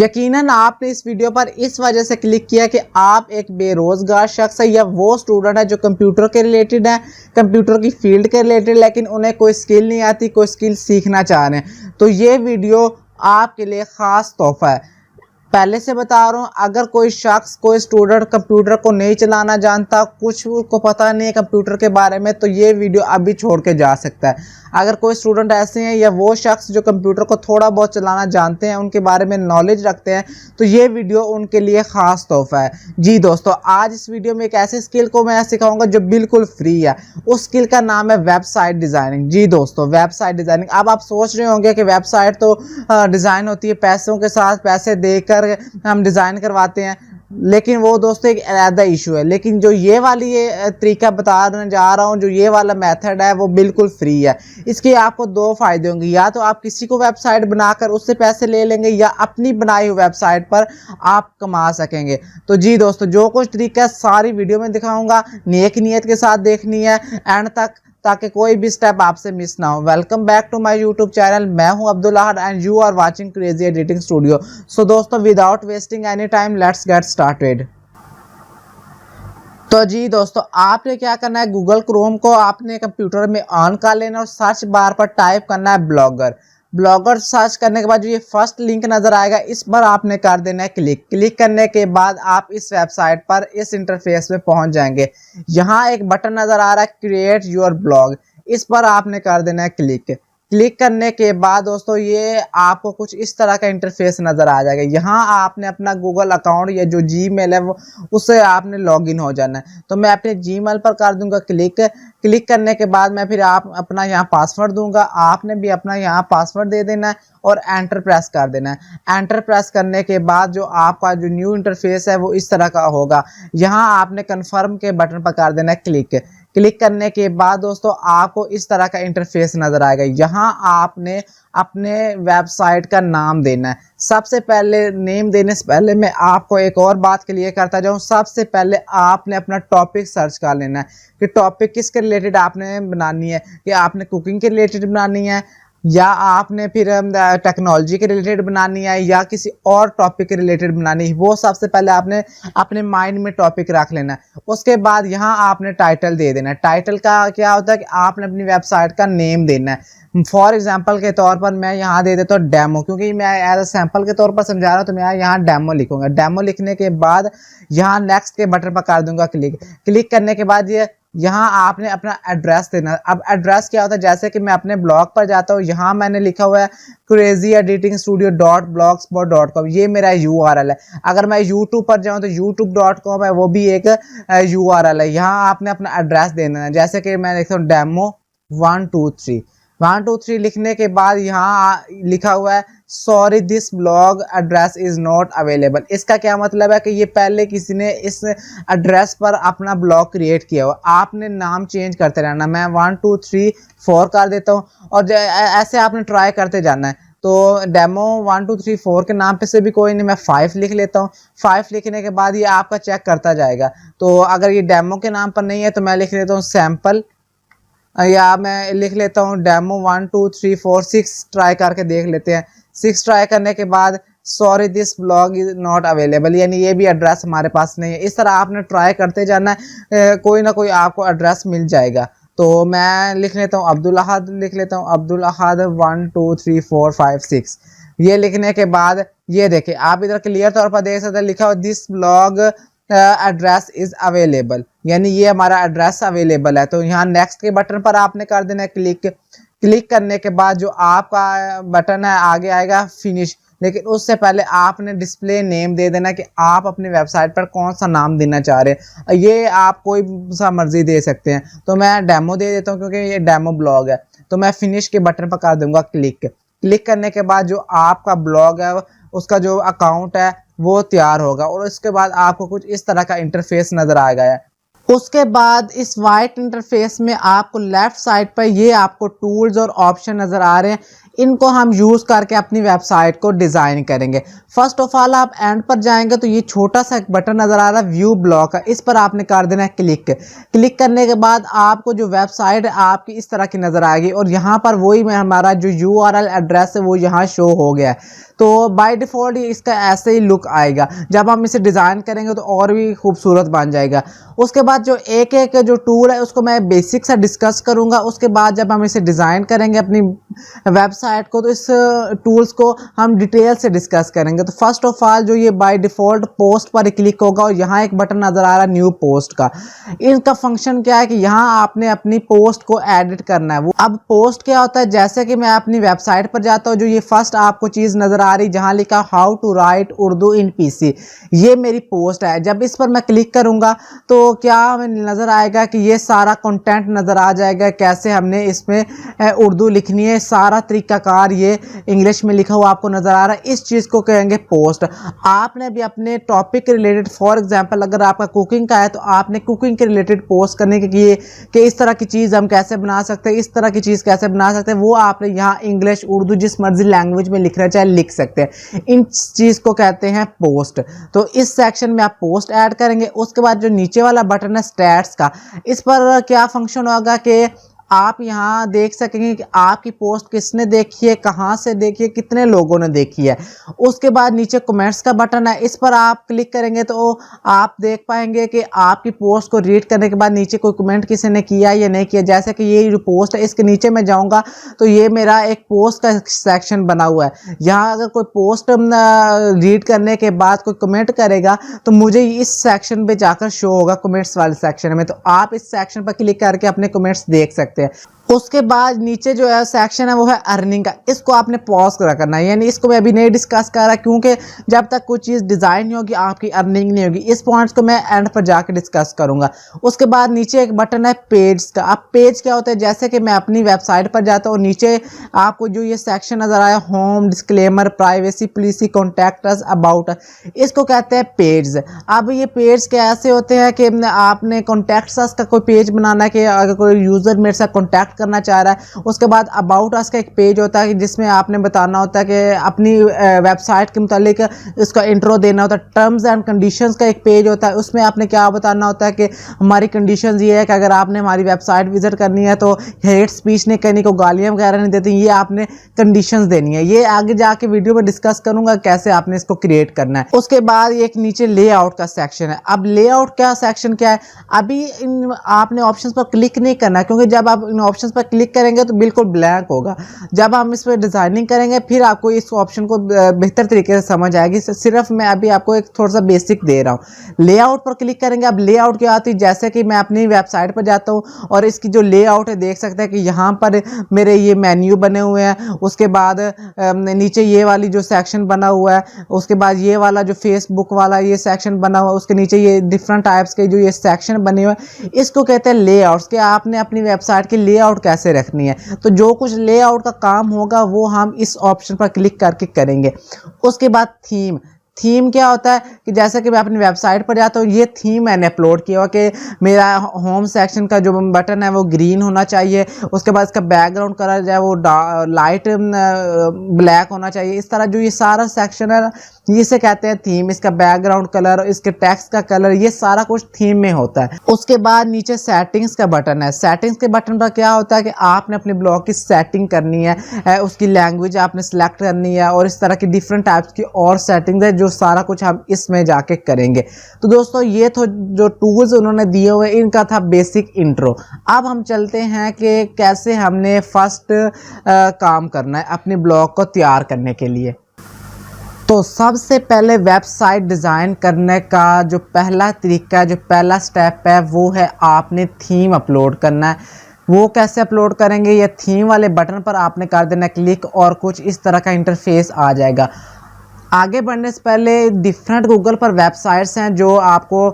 यकीनन आपने इस वीडियो पर इस वजह से क्लिक किया कि आप एक बेरोज़गार शख्स है या वो स्टूडेंट है जो कंप्यूटर के रिलेटेड है, कंप्यूटर की फील्ड के रिलेटेड, लेकिन उन्हें कोई स्किल नहीं आती, कोई स्किल सीखना चाह रहे हैं। तो ये वीडियो आपके लिए ख़ास तोहफ़ा है। पहले से बता रहा हूँ, अगर कोई शख्स, कोई स्टूडेंट कंप्यूटर को नहीं चलाना जानता, कुछ को पता नहीं है कंप्यूटर के बारे में, तो ये वीडियो अभी छोड़ के जा सकता है। अगर कोई स्टूडेंट ऐसे हैं या वो शख्स जो कंप्यूटर को थोड़ा बहुत चलाना जानते हैं, उनके बारे में नॉलेज रखते हैं, तो ये वीडियो उनके लिए ख़ास तोहफ़ा है। जी दोस्तों, आज इस वीडियो में एक ऐसे स्किल को मैं सिखाऊंगा जो बिल्कुल फ्री है। उस स्किल का नाम है वेबसाइट डिज़ाइनिंग। जी दोस्तों, वेबसाइट डिज़ाइनिंग। अब आप सोच रहे होंगे कि वेबसाइट तो डिज़ाइन होती है, पैसों के साथ पैसे देकर हम डिज़ाइन करवाते हैं, लेकिन वो दोस्तों एक अलग इशू है। लेकिन जो ये वाली तरीका बताने जा रहा हूँ, जो ये वाला मेथड है, वो बिल्कुल फ्री है। इसके आपको दो फ़ायदे होंगे, या तो आप किसी को वेबसाइट बनाकर उससे पैसे ले लेंगे, या अपनी बनाई हुई वेबसाइट पर आप कमा सकेंगे। तो जी दोस्तों, जो कुछ तरीका सारी वीडियो में दिखाऊंगा, नेक नीयत के साथ देखनी है एंड तक, ताकि कोई भी स्टेप आपसे मिस ना हो। Welcome back to my YouTube channel. मैं हूं Abdul Ahad and you are watching crazy editing studio. So दोस्तों, without wasting any time, let's get started. तो जी दोस्तों, आपने क्या करना है, गूगल क्रोम को आपने कंप्यूटर में ऑन कर लेना और सर्च बार पर टाइप करना है ब्लॉगर। ब्लॉगर सर्च करने के बाद जो ये फर्स्ट लिंक नज़र आएगा, इस पर आपने कर देना है क्लिक। क्लिक करने के बाद आप इस वेबसाइट पर, इस इंटरफेस में पहुंच जाएंगे। यहाँ एक बटन नज़र आ रहा है क्रिएट योर ब्लॉग, इस पर आपने कर देना है क्लिक। क्लिक करने के बाद दोस्तों, ये आपको कुछ इस तरह का इंटरफेस नज़र आ जाएगा। यहाँ आपने अपना गूगल अकाउंट या जो जीमेल है वो, उससे आपने लॉगिन हो जाना है। तो मैं अपने जीमेल पर कर दूंगा क्लिक। क्लिक करने के बाद मैं फिर आप अपना यहाँ पासवर्ड दूंगा, आपने भी अपना यहाँ पासवर्ड दे देना है और एंटर प्रेस कर देना है। एंटर प्रेस करने के बाद जो आपका जो न्यू इंटरफेस है वो इस तरह का होगा। यहाँ आपने कन्फर्म के बटन पर कर देना है क्लिक। क्लिक करने के बाद दोस्तों, आपको इस तरह का इंटरफेस नज़र आएगा। यहाँ आपने अपने वेबसाइट का नाम देना है। सबसे पहले नेम देने से पहले मैं आपको एक और बात क्लियर करता जाऊँ। सबसे पहले आपने अपना टॉपिक सर्च कर लेना है कि टॉपिक किसके रिलेटेड आपने बनानी है, कि आपने कुकिंग के रिलेटेड बनानी है, या आपने फिर टेक्नोलॉजी के रिलेटेड बनानी है, या किसी और टॉपिक के रिलेटेड बनानी है। वो सबसे पहले आपने अपने माइंड में टॉपिक रख लेना है। उसके बाद यहाँ आपने टाइटल दे देना है। टाइटल का क्या होता है कि आपने अपनी वेबसाइट का नेम देना है। फॉर एग्जांपल के तौर पर मैं यहाँ दे देता हूँ डेमो, क्योंकि मैं एज अ सैम्पल के तौर पर समझा रहा हूँ, तो मैं यहाँ डेमो लिखूंगा। डेमो लिखने के बाद यहाँ नेक्स्ट के बटन पर कर दूंगा क्लिक। क्लिक करने के बाद यहाँ आपने अपना एड्रेस देना है। अब एड्रेस क्या होता है, जैसे कि मैं अपने ब्लॉग पर जाता हूँ, यहाँ मैंने लिखा हुआ है crazyeditingstudio.blogspot.com, ये मेरा URL है। अगर मैं YouTube पर जाऊँ तो youtube.com है, वो भी एक URL है। यहाँ आपने अपना एड्रेस देना है, जैसे कि मैं लिखता हूँ डेमो 123 लिखने के बाद यहाँ लिखा हुआ है sorry this blog address is not available. इसका क्या मतलब है कि ये पहले किसी ने इस एड्रेस पर अपना ब्लॉग क्रिएट किया हुआ। आपने नाम चेंज करते रहना। मैं 1 2 3 4 कर देता हूँ और ऐसे आपने ट्राई करते जाना है। तो डेमो 1 2 3 4 के नाम पे से भी कोई नहीं, मैं 5 लिख लेता हूँ। 5 लिखने के बाद ये आपका चेक करता जाएगा। तो अगर ये डेमो के नाम पर नहीं है तो मैं लिख लेता हूँ सैम्पल, या मैं लिख लेता हूँ डेमो 1 2 3 4 6 ट्राई करके देख लेते हैं। 6 ट्राई करने के बाद sorry this blog is not available, यानी ये भी एड्रेस हमारे पास नहीं है। इस तरह आपने ट्राई करते जाना है, कोई ना कोई आपको एड्रेस मिल जाएगा। तो मैं लिख लेता हूँ अब्दुल अहद, लिख लेता हूँ अब्दुल अहद 1 2 3 4 5 6। ये लिखने के बाद ये देखिए, आप इधर क्लियर तौर पर देख सकते हैं लिखा हुआ this blog address is available, यानी ये हमारा एड्रेस अवेलेबल है। तो यहाँ नेक्स्ट के बटन पर आपने कर देना है क्लिक। क्लिक करने के बाद जो आपका बटन है आगे आएगा फिनिश, लेकिन उससे पहले आपने डिस्प्ले नेम दे देना कि आप अपनी वेबसाइट पर कौन सा नाम देना चाह रहे हैं। ये आप कोई सा मर्जी दे सकते हैं, तो मैं डेमो दे देता हूँ क्योंकि ये डेमो ब्लॉग है। तो मैं फिनिश के बटन पर कर दूंगा क्लिक। क्लिक करने के बाद जो आपका ब्लॉग है, उसका जो अकाउंट है वो तैयार होगा और उसके बाद आपको कुछ इस तरह का इंटरफेस नज़र आ गया है। उसके बाद इस वाइट इंटरफेस में आपको लेफ्ट साइड पर ये आपको टूल्स और ऑप्शन नज़र आ रहे हैं। इनको हम यूज़ करके अपनी वेबसाइट को डिज़ाइन करेंगे। फर्स्ट ऑफ ऑल आप एंड पर जाएंगे तो ये छोटा सा एक बटन नज़र आ रहा है व्यू ब्लॉक का, इस पर आपने कर देना है क्लिक। क्लिक करने के बाद आपको जो वेबसाइट है आपकी इस तरह की नज़र आएगी और यहाँ पर वही में हमारा जो URL एड्रेस है वो यहाँ शो हो गया है। तो बाय डिफ़ॉल्ट इसका ऐसे ही लुक आएगा। जब हम इसे डिज़ाइन करेंगे तो और भी खूबसूरत बन जाएगा। उसके बाद जो एक एक जो टूल है उसको मैं बेसिक सा डिस्कस करूँगा। उसके बाद जब हम इसे डिज़ाइन करेंगे अपनी वेबसाइट को तो इस टूल्स को हम डिटेल से डिस्कस करेंगे। तो फर्स्ट ऑफ ऑल जो ये बाय डिफ़ॉल्ट पोस्ट पर क्लिक होगा और यहाँ एक बटन नज़र आ रहा है न्यू पोस्ट का। इनका फंक्शन क्या है कि यहाँ आपने अपनी पोस्ट को एडिट करना है। वो अब पोस्ट क्या होता है, जैसे कि मैं अपनी वेबसाइट पर जाता हूँ, जो ये फर्स्ट आपको चीज़ नज़र आ रही जहाँ लिखा how to write Urdu in PC, ये मेरी पोस्ट है। जब इस पर मैं क्लिक करूँगा तो क्या हमें नज़र आएगा कि ये सारा कंटेंट नज़र आ जाएगा, कैसे हमने इसमें उर्दू लिखनी है, सारा तरीकाकार ये इंग्लिश में लिखा हुआ आपको नज़र आ रहा है। इस चीज़ को कहेंगे पोस्ट। आपने भी अपने टॉपिक के रिलेटेड, फॉर एग्जांपल अगर आपका कुकिंग का है तो आपने कुकिंग के रिलेटेड पोस्ट करने के लिए कि इस तरह की चीज़ हम कैसे बना सकते हैं, इस तरह की चीज़ कैसे बना सकते हैं, वो आपने यहाँ इंग्लिश उर्दू जिस मर्जी लैंग्वेज में लिखना चाहे लिख सकते हैं। इन चीज़ को कहते हैं पोस्ट। तो इस सेक्शन में आप पोस्ट ऐड करेंगे। उसके बाद जो नीचे वाला बटन है स्टैट्स का, इस पर क्या फंक्शन होगा कि आप यहाँ देख सकेंगे कि आपकी पोस्ट किसने देखी है, कहाँ से देखी है, कितने लोगों ने देखी है। उसके बाद नीचे कमेंट्स का बटन है, इस पर आप क्लिक करेंगे तो आप देख पाएंगे कि आपकी पोस्ट को रीड करने के बाद नीचे कोई कमेंट किसी ने किया या नहीं किया। जैसे कि ये जो पोस्ट है इसके नीचे मैं जाऊँगा तो ये मेरा एक पोस्ट का सेक्शन बना हुआ है। यहाँ अगर कोई पोस्ट रीड करने के बाद कोई कमेंट करेगा तो मुझे इस सेक्शन पे जाकर शो होगा, कमेंट्स वाले सेक्शन में। तो आप इस सेक्शन पर क्लिक करके अपने कमेंट्स देख सकते हैं। उसके बाद नीचे जो है सेक्शन है वो है अर्निंग का, इसको आपने पॉज करा करना है, यानी इसको मैं अभी नहीं डिस्कस कर रहा क्योंकि जब तक कोई चीज़ डिज़ाइन नहीं होगी आपकी अर्निंग नहीं होगी। इस पॉइंट्स को मैं एंड पर जाके डिस्कस करूंगा। उसके बाद नीचे एक बटन है पेज का। अब पेज क्या होता है, जैसे कि मैं अपनी वेबसाइट पर जाता हूँ, नीचे आपको जो ये सेक्शन नज़र आया home, disclaimer, privacy policy, contact us, about, इसको कहते हैं पेज। अब ये पेज कैसे होते हैं कि आपने कॉन्टैक्ट अस का कोई पेज बनाना है कि अगर कोई यूज़र मेरे साथ कॉन्टैक्ट करना चाह रहा है। उसके बाद अबाउट अस का एक पेज होता है जिसमें आपने बताना होता है कि अपनी वेबसाइट के मुतालिक इसका इंट्रो देना होता है। टर्म्स एंड कंडीशंस का एक पेज होता है, उसमें आपने क्या बताना होता है कि हमारी कंडीशंस ये है कि अगर आपने हमारी वेबसाइट विजिट करनी है तो हेट स्पीच नहीं करनी, को गालियाँ वगैरह नहीं देती, ये आपने कंडीशंस देनी है। ये आगे जाके वीडियो में डिस्कस करूंगा कैसे आपने इसको क्रिएट करना है। उसके बाद एक नीचे लेआउट का सेक्शन है। अब लेआउट का सेक्शन क्या है, अभी आपने ऑप्शंस पर क्लिक नहीं करना क्योंकि जब आप इन ऑप्शंस पर क्लिक करेंगे तो बिल्कुल ब्लैंक होगा। जब हम इस पर डिजाइनिंग करेंगे फिर आपको इस ऑप्शन को बेहतर तरीके से समझ आएगी। सिर्फ मैं अभी आपको एक थोड़ा सा बेसिक दे रहा हूँ। लेआउट पर क्लिक करेंगे। अब लेआउट क्या आती है, जैसे कि मैं अपनी वेबसाइट पर जाता हूँ और इसकी जो लेआउट है देख सकते हैं कि यहाँ पर मेरे ये मेन्यू बने हुए हैं। उसके बाद नीचे ये वाली जो सेक्शन बना हुआ है, उसके बाद ये वाला जो फेसबुक वाला ये सेक्शन बना हुआ है, उसके नीचे ये डिफरेंट टाइप्स के जो ये सेक्शन बने हुए हैं, इसको कहते हैं लेआउट्स। कि आपने अपनी वेबसाइट की लेआउट कैसे रखनी है। तो जो कुछ लेआउट का काम होगा वो हम इस ऑप्शन पर क्लिक करके करेंगे। उसके बाद थीम क्या होता है कि जैसे कि मैं अपनी वेबसाइट पर जाता हूँ, ये थीम मैंने अपलोड किया हुआ कि मेरा होम सेक्शन का जो बटन है वो ग्रीन होना चाहिए। उसके बाद इसका बैकग्राउंड कलर जो है वो लाइट ब्लैक होना चाहिए। इस तरह जो ये सारा सेक्शन है इसे कहते हैं थीम। इसका बैकग्राउंड कलर, इसके टेक्स्ट का कलर, ये सारा कुछ थीम में होता है। उसके बाद नीचे सेटिंग्स का बटन है। सेटिंग्स के बटन पर क्या होता है कि आपने अपने ब्लॉग की सेटिंग करनी है, उसकी लैंग्वेज आपने सेलेक्ट करनी है और इस तरह की डिफरेंट टाइप्स की और सेटिंग्स है, जो सारा कुछ हम इसमें जाके करेंगे। तो दोस्तों ये तो जो टूल्स उन्होंने दिए हुए इनका था बेसिक इंट्रो। अब हम चलते हैं कि कैसे हमने फर्स्ट काम करना है अपने ब्लॉग को तैयार करने के लिए। तो सबसे पहले वेबसाइट डिज़ाइन करने का जो पहला तरीका, जो पहला स्टेप है वो है आपने थीम अपलोड करना है। वो कैसे अपलोड करेंगे, ये थीम वाले बटन पर आपने कर देना क्लिक और कुछ इस तरह का इंटरफेस आ जाएगा। आगे बढ़ने से पहले डिफरेंट गूगल पर वेबसाइट्स हैं जो आपको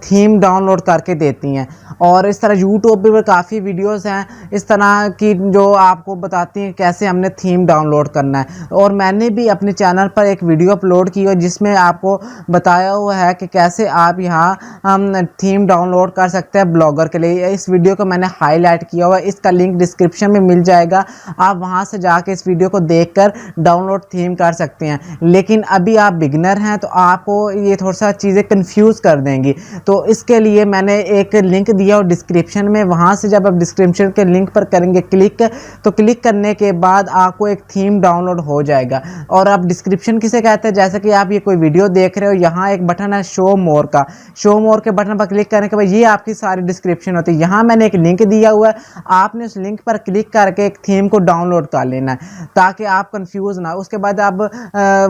थीम डाउनलोड करके देती हैं, और इस तरह यूट्यूब पर काफ़ी वीडियोस हैं इस तरह की जो आपको बताती हैं कैसे हमने थीम डाउनलोड करना है। और मैंने भी अपने चैनल पर एक वीडियो अपलोड की है जिसमें आपको बताया हुआ है कि कैसे आप यहाँ हम थीम डाउनलोड कर सकते हैं ब्लॉगर के लिए। इस वीडियो को मैंने हाईलाइट किया हुआ है, इसका लिंक डिस्क्रिप्शन में मिल जाएगा, आप वहाँ से जाके इस वीडियो को देखकर डाउनलोड थीम कर सकते हैं। लेकिन अभी आप बिगिनर हैं तो आपको ये थोड़ा सा चीज़ें कंफ्यूज कर देंगी, तो इसके लिए मैंने एक लिंक दिया और डिस्क्रिप्शन में, वहाँ से जब आप डिस्क्रिप्शन के लिंक पर करेंगे क्लिक, तो क्लिक करने के बाद आपको एक थीम डाउनलोड हो जाएगा। और आप डिस्क्रिप्शन किसे कहते हैं, जैसे कि आप ये कोई वीडियो देख रहे हो, यहाँ एक बटन है शो मोर का, शो मोर के बटन पर क्लिक करने के बाद ये आपकी सारी डिस्क्रिप्शन होती है। यहाँ मैंने एक लिंक दिया हुआ है, आपने उस लिंक पर क्लिक करके एक थीम को डाउनलोड कर लेना है ताकि आप कंफ्यूज ना। उसके बाद आप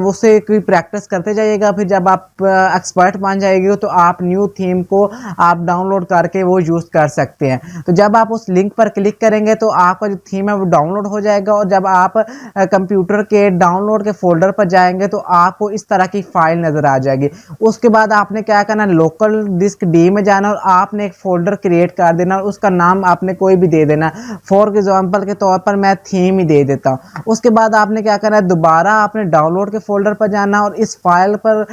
उससे कोई प्रैक्टिस करते जाइएगा, फिर जब आप एक्सपर्ट बन जाएगी तो आप न्यू थीम को आप डाउनलोड करके वो यूज़ कर सकते हैं। तो जब आप उस लिंक पर क्लिक करेंगे तो आपका जो थीम है वो डाउनलोड हो जाएगा, और जब आप कंप्यूटर के डाउनलोड के फोल्डर पर जाएंगे तो आपको इस तरह की फाइल नज़र आ जाएगी। उसके बाद आपने क्या करना, लोकल डिस्क डी में जाना और आपने एक फोल्डर क्रिएट कर देना, और उसका नाम आपने कोई भी दे देना। फॉर एग्जाम्पल के तौर पर मैं थीम ही दे देता हूँ। उसके बाद आपने क्या करना है, दोबारा आपने डाउनलोड के फोल्डर पर जाना और इस फाइल पर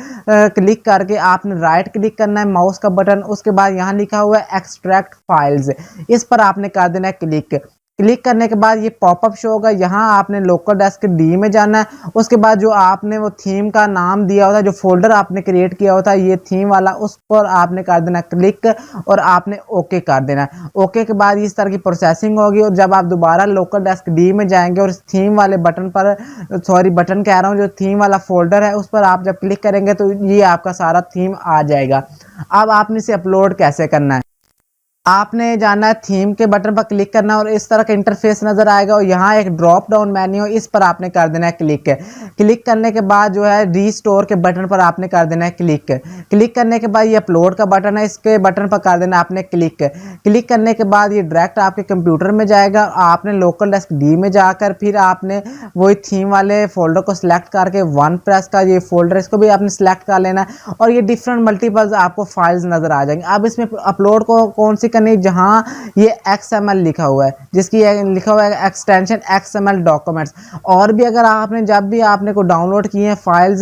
क्लिक करके आपने राइट क्लिक करना है माउस का बटन। उसके बाद यहाँ लिखा हुआ है एक्सट्रैक्ट फाइल्स, इस पर आपने कर देना है क्लिक। क्लिक करने के बाद ये पॉपअप शो होगा, यहाँ आपने लोकल डेस्क डी में जाना है। उसके बाद जो आपने वो थीम का नाम दिया होता है, जो फोल्डर आपने क्रिएट किया होता है ये थीम वाला, उस पर आपने कर देना क्लिक और आपने ओके कर देना। ओके के बाद इस तरह की प्रोसेसिंग होगी, और जब आप दोबारा लोकल डेस्क डी में जाएंगे और इस थीम वाले बटन पर, सॉरी बटन कह रहा हूँ, जो थीम वाला फोल्डर है उस पर आप जब क्लिक करेंगे तो ये आपका सारा थीम आ जाएगा। अब आपने इसे अपलोड कैसे करना है, आपने जाना है थीम के बटन पर क्लिक करना है और इस तरह का इंटरफेस नजर आएगा, और यहाँ एक ड्रॉप डाउन मेन्यू, इस पर आपने कर देना है क्लिक। क्लिक करने के बाद जो है रीस्टोर के बटन पर आपने कर देना है क्लिक। क्लिक करने के बाद ये अपलोड का बटन है, इसके बटन पर कर देना आपने क्लिक। क्लिक करने के बाद ये डायरेक्ट आपके कंप्यूटर में जाएगा, आपने लोकल डेस्क डी में जाकर फिर आपने वही थीम वाले फोल्डर को सिलेक्ट करके वन प्रेस का ये फोल्डर, इसको भी आपने सेलेक्ट कर लेना है, और ये डिफरेंट मल्टीपल्स आपको फाइल्स नजर आ जाएंगे। अब इसमें अपलोड को कौन सी नहीं, जहां ये XML लिखा हुआ है, जिसकी लिखा हुआ है एक्सटेंशन XML डॉक्यूमेंट्स। और भी अगर आपने जब भी आपने को डाउनलोड किए हैं फाइल्स,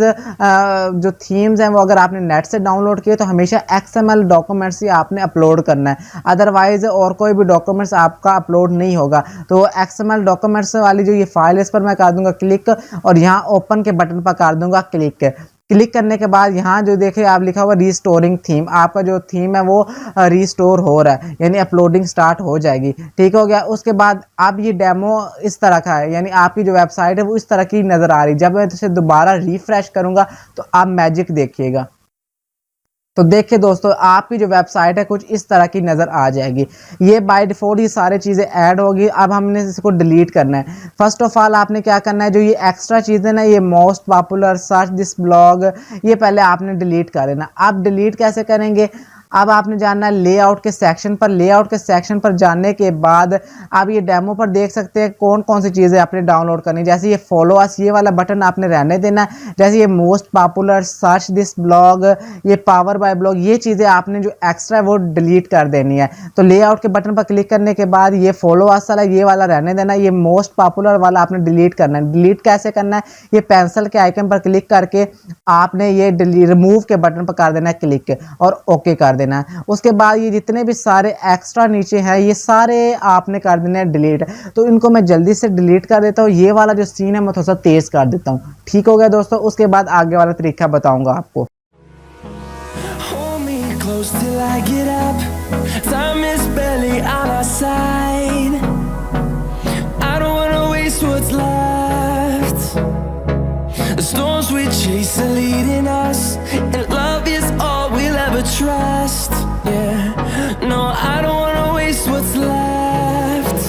जो थीम्स हैं वो अगर आपने नेट से डाउनलोड किए तो हमेशा XML डॉक्यूमेंट्स ही आपने अपलोड करना है, अदरवाइज और कोई भी डॉक्यूमेंट्स आपका अपलोड नहीं होगा। तो XML डॉक्यूमेंट्स वाली जो ये फाइल है इस पर मैं कर दूंगा क्लिक, और यहाँ ओपन के बटन पर कर दूंगा क्लिक। क्लिक करने के बाद यहाँ जो देखे आप लिखा हुआ रीस्टोरिंग थीम, आपका जो थीम है वो रीस्टोर हो रहा है, यानी अपलोडिंग स्टार्ट हो जाएगी। ठीक हो गया। उसके बाद अब ये डेमो इस तरह का है, यानी आपकी जो वेबसाइट है वो इस तरह की नज़र आ रही। जब मैं इसे दोबारा रिफ्रेश करूँगा तो आप मैजिक देखिएगा। तो देखिए दोस्तों, आपकी जो वेबसाइट है कुछ इस तरह की नज़र आ जाएगी। ये बाय डिफ़ॉल्ट ये सारी चीज़ें ऐड होगी। अब हमने इसको डिलीट करना है। फर्स्ट ऑफ ऑल आपने क्या करना है, जो ये एक्स्ट्रा चीज़ें ना, ये most popular, search this blog, ये पहले आपने डिलीट कर लेना। अब डिलीट कैसे करेंगे, अब आपने जानना है लेआउट के सेक्शन पर। लेआउट के सेक्शन पर जाने के बाद आप ये डेमो पर देख सकते हैं कौन कौन सी चीज़ें आपने डाउनलोड करनी। जैसे ये फॉलो अस, ये वाला बटन आपने रहने देना है। जैसे ये most popular, search this blog, ये पावर बाय ब्लॉग, ये चीज़ें आपने जो एक्स्ट्रा है वो डिलीट कर देनी है। तो लेआउट के बटन पर क्लिक करने के बाद ये फॉलो अस वाला, ये वाला रहने देना। ये मोस्ट पॉपुलर वाला आपने डिलीट करना है। डिलीट कैसे करना है, ये पेंसिल के आइकन पर क्लिक करके आपने ये रिमूव के बटन पर कर देना है क्लिक, और ओके कर देना है। उसके बाद ये जितने भी सारे एक्स्ट्रा नीचे हैं ये सारे आपने कर देने हैं डिलीट। तो इनको मैं जल्दी से डिलीट कर देता हूँ। ये वाला जो सीन है मैं थोड़ा सा तेज कर देता हूँ। ठीक हो गया दोस्तों। उसके बाद आगे वाला तरीका बताऊंगा आपको। Trust, yeah. No, I don't wanna waste what's left.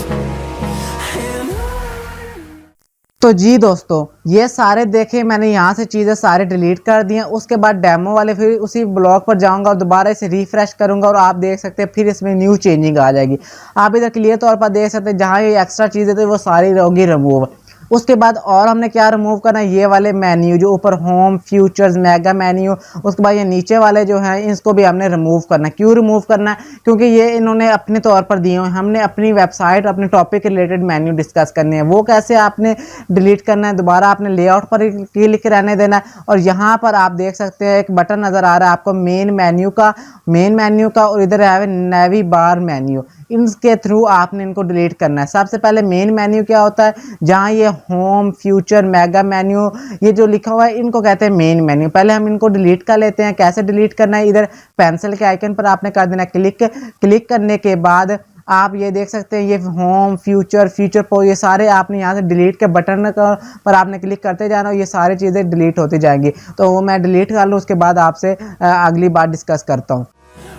तो जी दोस्तों, ये सारे देखे मैंने यहाँ से चीज़ें सारे डिलीट कर दी हैं। उसके बाद डेमो वाले फिर उसी ब्लॉग पर जाऊँगा और दोबारा इसे रिफ्रेश करूँगा, और आप देख सकते हैं फिर इसमें न्यू चेंजिंग आ जाएगी। आप इधर क्लियर तौर पर देख सकते हैं जहाँ ये एक्स्ट्रा चीज़ें थी वो सारी होगी रिमूव। उसके बाद और हमने क्या रिमूव करना है, ये वाले मेन्यू जो ऊपर होम, फ्यूचर्स, मेगा मेन्यू, उसके बाद ये नीचे वाले जो हैं इसको भी हमने रिमूव करना है। क्यों रिमूव करना है? क्योंकि ये इन्होंने अपने तौर पर दिए हुए हैं, हमने अपनी वेबसाइट, अपने टॉपिक के रिलेटेड मेन्यू डिस्कस करने हैं। वो कैसे आपने डिलीट करना है, दोबारा आपने लेआउट पर क्लिक रहने देना है। और यहाँ पर आप देख सकते हैं एक बटन नज़र आ रहा है आपको मेन मेन्यू का, और इधर है नेवी बार मेन्यू। इनके थ्रू आपने इनको डिलीट करना है। सबसे पहले मेन मेन्यू क्या होता है, जहाँ ये होम, फ्यूचर, मेगा मेन्यू ये जो लिखा हुआ है इनको कहते हैं मेन मेन्यू। पहले हम इनको डिलीट कर लेते हैं। कैसे डिलीट करना है, इधर पेंसिल के आइकन पर आपने कर देना क्लिक करने के बाद आप ये देख सकते हैं ये होम, फ्यूचर पर ये सारे आपने यहाँ से डिलीट के बटन पर आपने क्लिक करते जाना और ये सारी चीज़ें डिलीट होती जाएंगी। तो वो मैं डिलीट कर लूँ, उसके बाद आपसे अगली बार डिस्कस करता हूँ।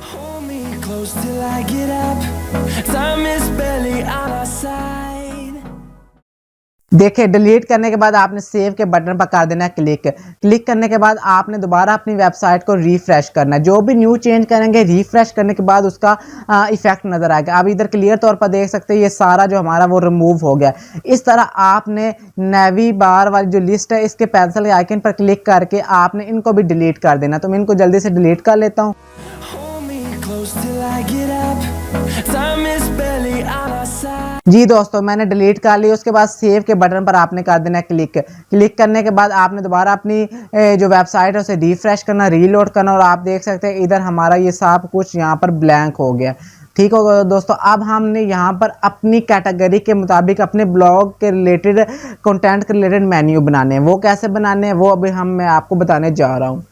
Hold me close till I get up. Time is barely on our side. देखिए डिलीट करने के बाद आपने सेव के बटन पर कर देना है क्लिक करने के बाद आपने दोबारा अपनी वेबसाइट को रिफ्रेश करना है। जो भी न्यू चेंज करेंगे रिफ्रेश करने के बाद उसका इफेक्ट नज़र आएगा। अब इधर क्लियर तौर पर देख सकते हैं ये सारा जो हमारा वो रिमूव हो गया। इस तरह आपने नेवी बार वाली जो लिस्ट है इसके पेंसिल के आइकन पर क्लिक करके आपने इनको भी डिलीट कर देना। तो मैं इनको जल्दी से डिलीट कर लेता हूँ। जी दोस्तों मैंने डिलीट कर ली। उसके बाद सेव के बटन पर आपने कर देना है क्लिक करने के बाद आपने दोबारा अपनी जो वेबसाइट है उसे रिफ्रेश करना, रीलोड करना, और आप देख सकते हैं इधर हमारा ये सब कुछ यहाँ पर ब्लैंक हो गया। ठीक होगा दोस्तों। अब हमने यहाँ पर अपनी कैटेगरी के मुताबिक अपने ब्लॉग के रिलेटेड, कंटेंट के रिलेटेड मेन्यू बनाने हैं। वो कैसे बनाने हैं वो अभी मैं आपको बताने जा रहा हूँ।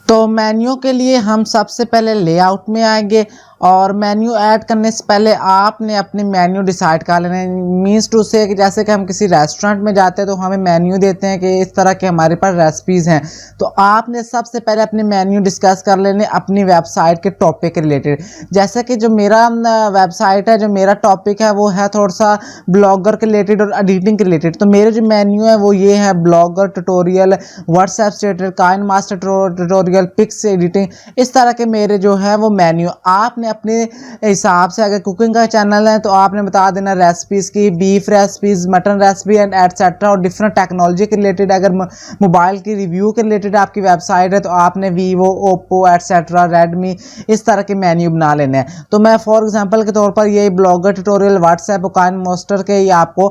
तो मेन्यू के लिए हम सबसे पहले लेआउट में आएंगे और मेन्यू ऐड करने से पहले आपने अपने मेन्यू डिसाइड कर लेना है। मीन्स टू से कि जैसे कि हम किसी रेस्टोरेंट में जाते हैं तो हमें मेन्यू देते हैं कि इस तरह के हमारे पास रेसिपीज़ हैं। तो आपने सबसे पहले अपने मेन्यू डिस्कस कर लेने अपनी वेबसाइट के टॉपिक के रिलेटेड। जैसे कि जो मेरा वेबसाइट है, जो मेरा टॉपिक है वो है थोड़ा सा ब्लॉगर के रिलेटेड और एडिटिंग के रिलेटेड। तो मेरे जो मेन्यू है वो ये है blogger tutorial, WhatsApp status, KineMaster tutorial, pics editing, इस तरह के मेरे जो है वो मेन्यू। आपने अपने हिसाब से, अगर कुकिंग का चैनल है तो आपने बता देना रेसिपीज़ की, beef recipes, mutton recipe and etcetera, और डिफरेंट टेक्नोलॉजी के रिलेटेड। अगर मोबाइल की रिव्यू के रिलेटेड आपकी वेबसाइट है तो आपने वीवो, ओप्पो एटसेट्रा, रेडमी, इस तरह के मेन्यू बना लेने हैं। तो मैं फॉर एग्जांपल के तौर पर ये ब्लॉगर ट्यूटोरियल, व्हाट्सएप और काइन मास्टर के ये आपको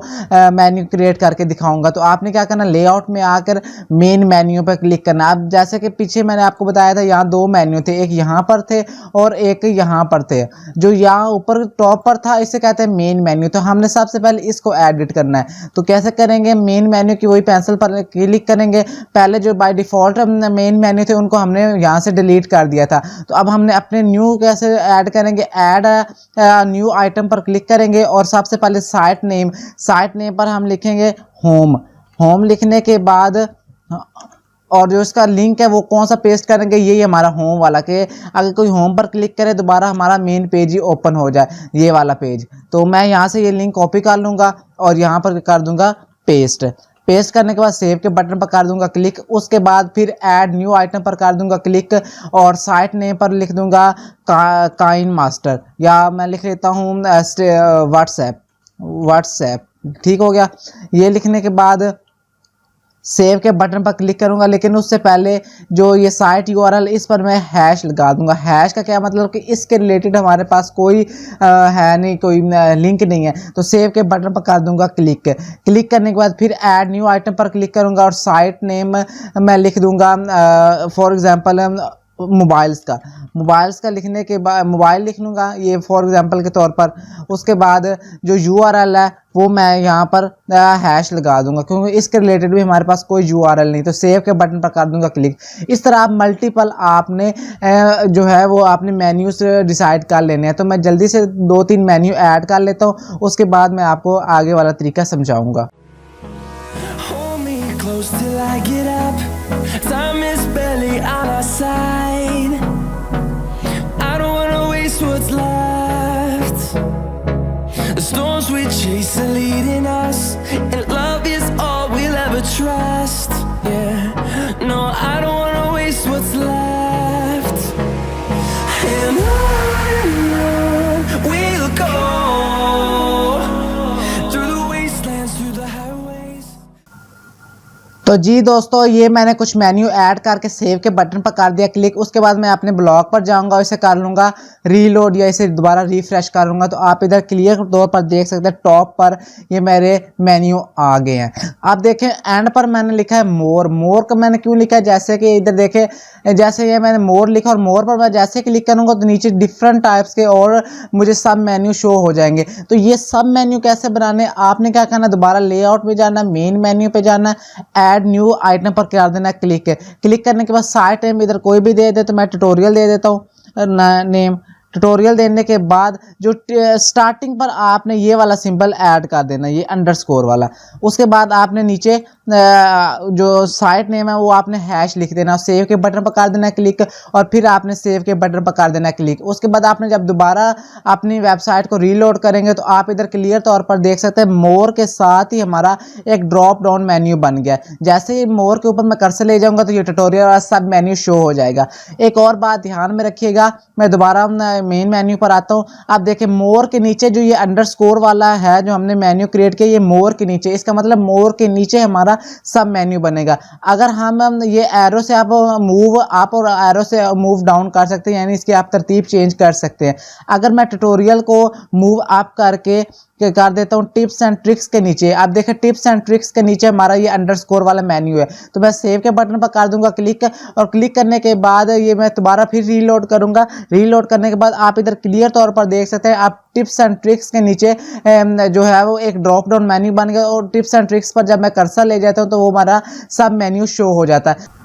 मेन्यू क्रिएट करके दिखाऊंगा। तो आपने क्या करना, लेआउट में आकर मेन मेन्यू पर क्लिक करना। अब जैसे कि पीछे मैंने आपको बताया था यहाँ दो मेन्यू थे, एक यहाँ पर थे और एक यहाँ पर थे। जो यहाँ ऊपर टॉप पर था इसे कहते हैं मेन मेन्यू। तो हमने सबसे पहले इसको एडिट करना है। तो कैसे करेंगे, मेन मेन्यू की वही पेंसिल पर क्लिक करेंगे। पहले जो बाय डिफ़ॉल्ट मेन मेन्यू थे उनको हमने यहाँ से डिलीट कर दिया था। तो अब हमने अपने न्यू कैसे ऐड करेंगे, ऐड न्यू आइटम पर क्लिक करेंगे और सबसे पहले साइट नेम पर हम लिखेंगे होम लिखने के बाद और जो इसका लिंक है वो कौन सा पेस्ट करेंगे, यही हमारा होम वाला। कि अगर कोई होम पर क्लिक करे दोबारा हमारा मेन पेज ही ओपन हो जाए, ये वाला पेज। तो मैं यहाँ से ये लिंक कॉपी कर लूँगा और यहाँ पर कर दूँगा पेस्ट करने के बाद सेव के बटन पर कर दूंगा क्लिक। उसके बाद फिर ऐड न्यू आइटम पर कर दूंगा क्लिक और साइट नेम पर लिख दूंगा काइन मास्टर, या मैं लिख लेता हूँ व्हाट्सएप। ठीक हो गया। ये लिखने के बाद सेव के बटन पर क्लिक करूंगा, लेकिन उससे पहले जो ये साइट यूआरएल इस पर मैं हैश लगा दूंगा। हैश का क्या मतलब कि इसके रिलेटेड हमारे पास कोई है नहीं, कोई लिंक नहीं है। तो सेव के बटन पर कर दूंगा क्लिक करने के बाद फिर ऐड न्यू आइटम पर क्लिक करूंगा और साइट नेम मैं लिख दूंगा फॉर एग्जांपल मोबाइल्स का लिखने के बाद मोबाइल लिख लूँगा ये फॉर एग्जांपल के तौर पर। उसके बाद जो यूआरएल है वो मैं यहाँ पर हैश लगा दूंगा, क्योंकि इसके रिलेटेड भी हमारे पास कोई यूआरएल नहीं। तो सेव के बटन पर कर दूंगा क्लिक। इस तरह आप मल्टीपल आपने जो है वो आपने मेन्यूज डिसाइड कर लेने हैं। तो मैं जल्दी से 2-3 मेन्यू ऐड कर लेता हूँ, उसके बाद मैं आपको आगे वाला तरीका समझाऊँगा। Time is barely on our side. I don't wanna waste what's left. The storms we chase are leading us, and love is all we'll ever trust. Yeah, no, I don't wanna waste what's left. And on we'll go through the wastelands, through the highways. तो जी दोस्तों, ये मैंने कुछ menu add करके save के button पर कर दिया क्लिक। उसके बाद मैं अपने ब्लॉग पर जाऊंगा, इसे कर लूँगा रीलोड या इसे दोबारा रिफ्रेश कर लूँगा। तो आप इधर क्लियर तौर पर देख सकते हैं टॉप पर ये मेरे मेन्यू आ गए हैं। आप देखें एंड पर मैंने लिखा है मोर। मोर का मैंने क्यों लिखा है, जैसे कि इधर देखें, जैसे ये मैंने मोर लिखा और मोर पर मैं जैसे क्लिक करूँगा तो नीचे डिफरेंट टाइप्स के और मुझे सब मेन्यू शो हो जाएंगे। तो ये सब मेन्यू कैसे बनाने, आपने क्या करना, दोबारा लेआउट में जाना, मेन मेन्यू पे जाना, ऐड न्यू आइटम पर कर देना क्लिक। क्लिक करने के बाद साइट नेम इधर कोई भी दे दे, तो मैं ट्यूटोरियल दे देता हूँ नेम। ट्यूटोरियल देने के बाद जो स्टार्टिंग पर आपने ये वाला सिंबल ऐड कर देना, ये अंडरस्कोर वाला। उसके बाद आपने नीचे जो साइट नेम है वो आपने हैश लिख देना, सेव के बटन पर कर देना क्लिक, और फिर आपने सेव के बटन पर कर देना क्लिक। उसके बाद आपने जब दोबारा अपनी वेबसाइट को रीलोड करेंगे तो आप इधर क्लियर तौर पर देख सकते हैं मोर के साथ ही हमारा एक ड्रॉप डाउन मेन्यू बन गया। जैसे ही मोर के ऊपर मैं कर्सर ले जाऊंगा तो ये ट्यूटोरियल वाला सब मेन्यू शो हो जाएगा। एक और बात ध्यान में रखिएगा, मैं दोबारा मेन मेन्यू पर आता हूँ। आप देखें मोर के नीचे जो ये अंडरस्कोर वाला है जो हमने मेन्यू क्रिएट किया, ये मोर के नीचे, इसका मतलब मोर के नीचे हमारा सब मेन्यू बनेगा। अगर हम ये एरो से आप मूव अप और एरो से मूव डाउन कर सकते हैं, यानी इसकी आप तरतीब चेंज कर सकते हैं। अगर मैं ट्यूटोरियल को मूव अप करके कर देता हूँ टिप्स एंड ट्रिक्स के नीचे, आप देखें टिप्स एंड ट्रिक्स के नीचे हमारा ये अंडरस्कोर वाला मेन्यू है। तो मैं सेव के बटन पर कर दूंगा क्लिक, और क्लिक करने के बाद ये मैं दोबारा फिर रीलोड करूंगा। रीलोड करने के बाद आप इधर क्लियर तौर पर देख सकते हैं, आप टिप्स एंड ट्रिक्स के नीचे जो है वो एक ड्रॉप डाउन मेन्यू बन गया, और टिप्स एंड ट्रिक्स पर जब मैं कर्सर ले जाता हूँ तो वो हमारा सब मेन्यू शो हो जाता है।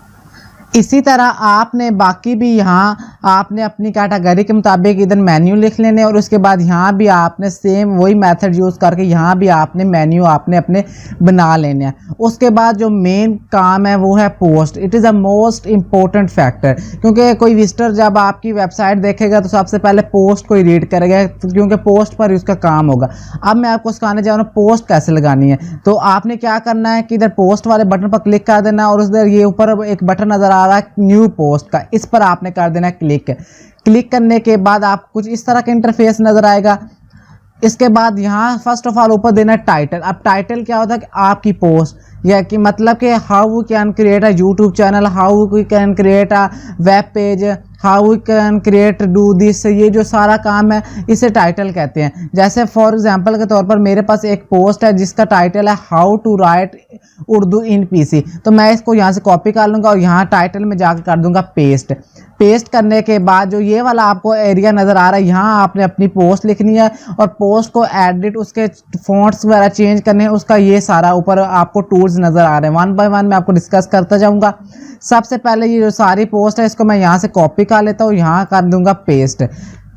इसी तरह आपने बाकी भी यहाँ आपने अपनी कैटेगरी के मुताबिक इधर मेन्यू लिख लेने, और उसके बाद यहाँ भी आपने सेम वही मेथड यूज़ करके यहाँ भी आपने मेन्यू आपने अपने बना लेने हैं। उसके बाद जो मेन काम है वो है post. It is a most important factor, क्योंकि कोई विजिटर जब आपकी वेबसाइट देखेगा तो सबसे पहले पोस्ट को ही रीड करेगा, क्योंकि पोस्ट पर उसका काम होगा। अब मैं आपको सिखाने जा रहा हूँ पोस्ट कैसे लगानी है। तो आपने क्या करना है कि इधर पोस्ट वाले बटन पर क्लिक कर देना, और उधर ये ऊपर एक बटन नज़र आ रहा है न्यू पोस्ट का, इस पर आपने कर देना क्लिक। क्लिक करने के बाद आपको कुछ इस तरह का इंटरफेस नजर आएगा। इसके बाद यहाँ फर्स्ट ऑफ ऑल ऊपर देना टाइटल। अब टाइटल क्या होता है कि आपकी पोस्ट, या कि मतलब कि how we can create a YouTube channel, how we can create a web page, how we can create do this, ये जो सारा काम है इसे टाइटल कहते हैं। जैसे फॉर एग्जांपल के तौर पर मेरे पास एक पोस्ट है जिसका टाइटल है how to write Urdu in PC. तो मैं इसको यहाँ से कॉपी कर लूँगा और यहाँ टाइटल में जाकर कर दूंगा पेस्ट। पेस्ट करने के बाद जो ये वाला आपको एरिया नज़र आ रहा है, यहाँ आपने अपनी पोस्ट लिखनी है, और पोस्ट को एडिट, उसके फॉन्ट्स वगैरह चेंज करने हैं, उसका ये सारा ऊपर आपको टूल्स नज़र आ रहे हैं। वन बाय वन मैं आपको डिस्कस करता जाऊँगा। सबसे पहले ये जो सारी पोस्ट है इसको मैं यहाँ से कॉपी कर लेता हूँ, यहाँ कर दूंगा पेस्ट।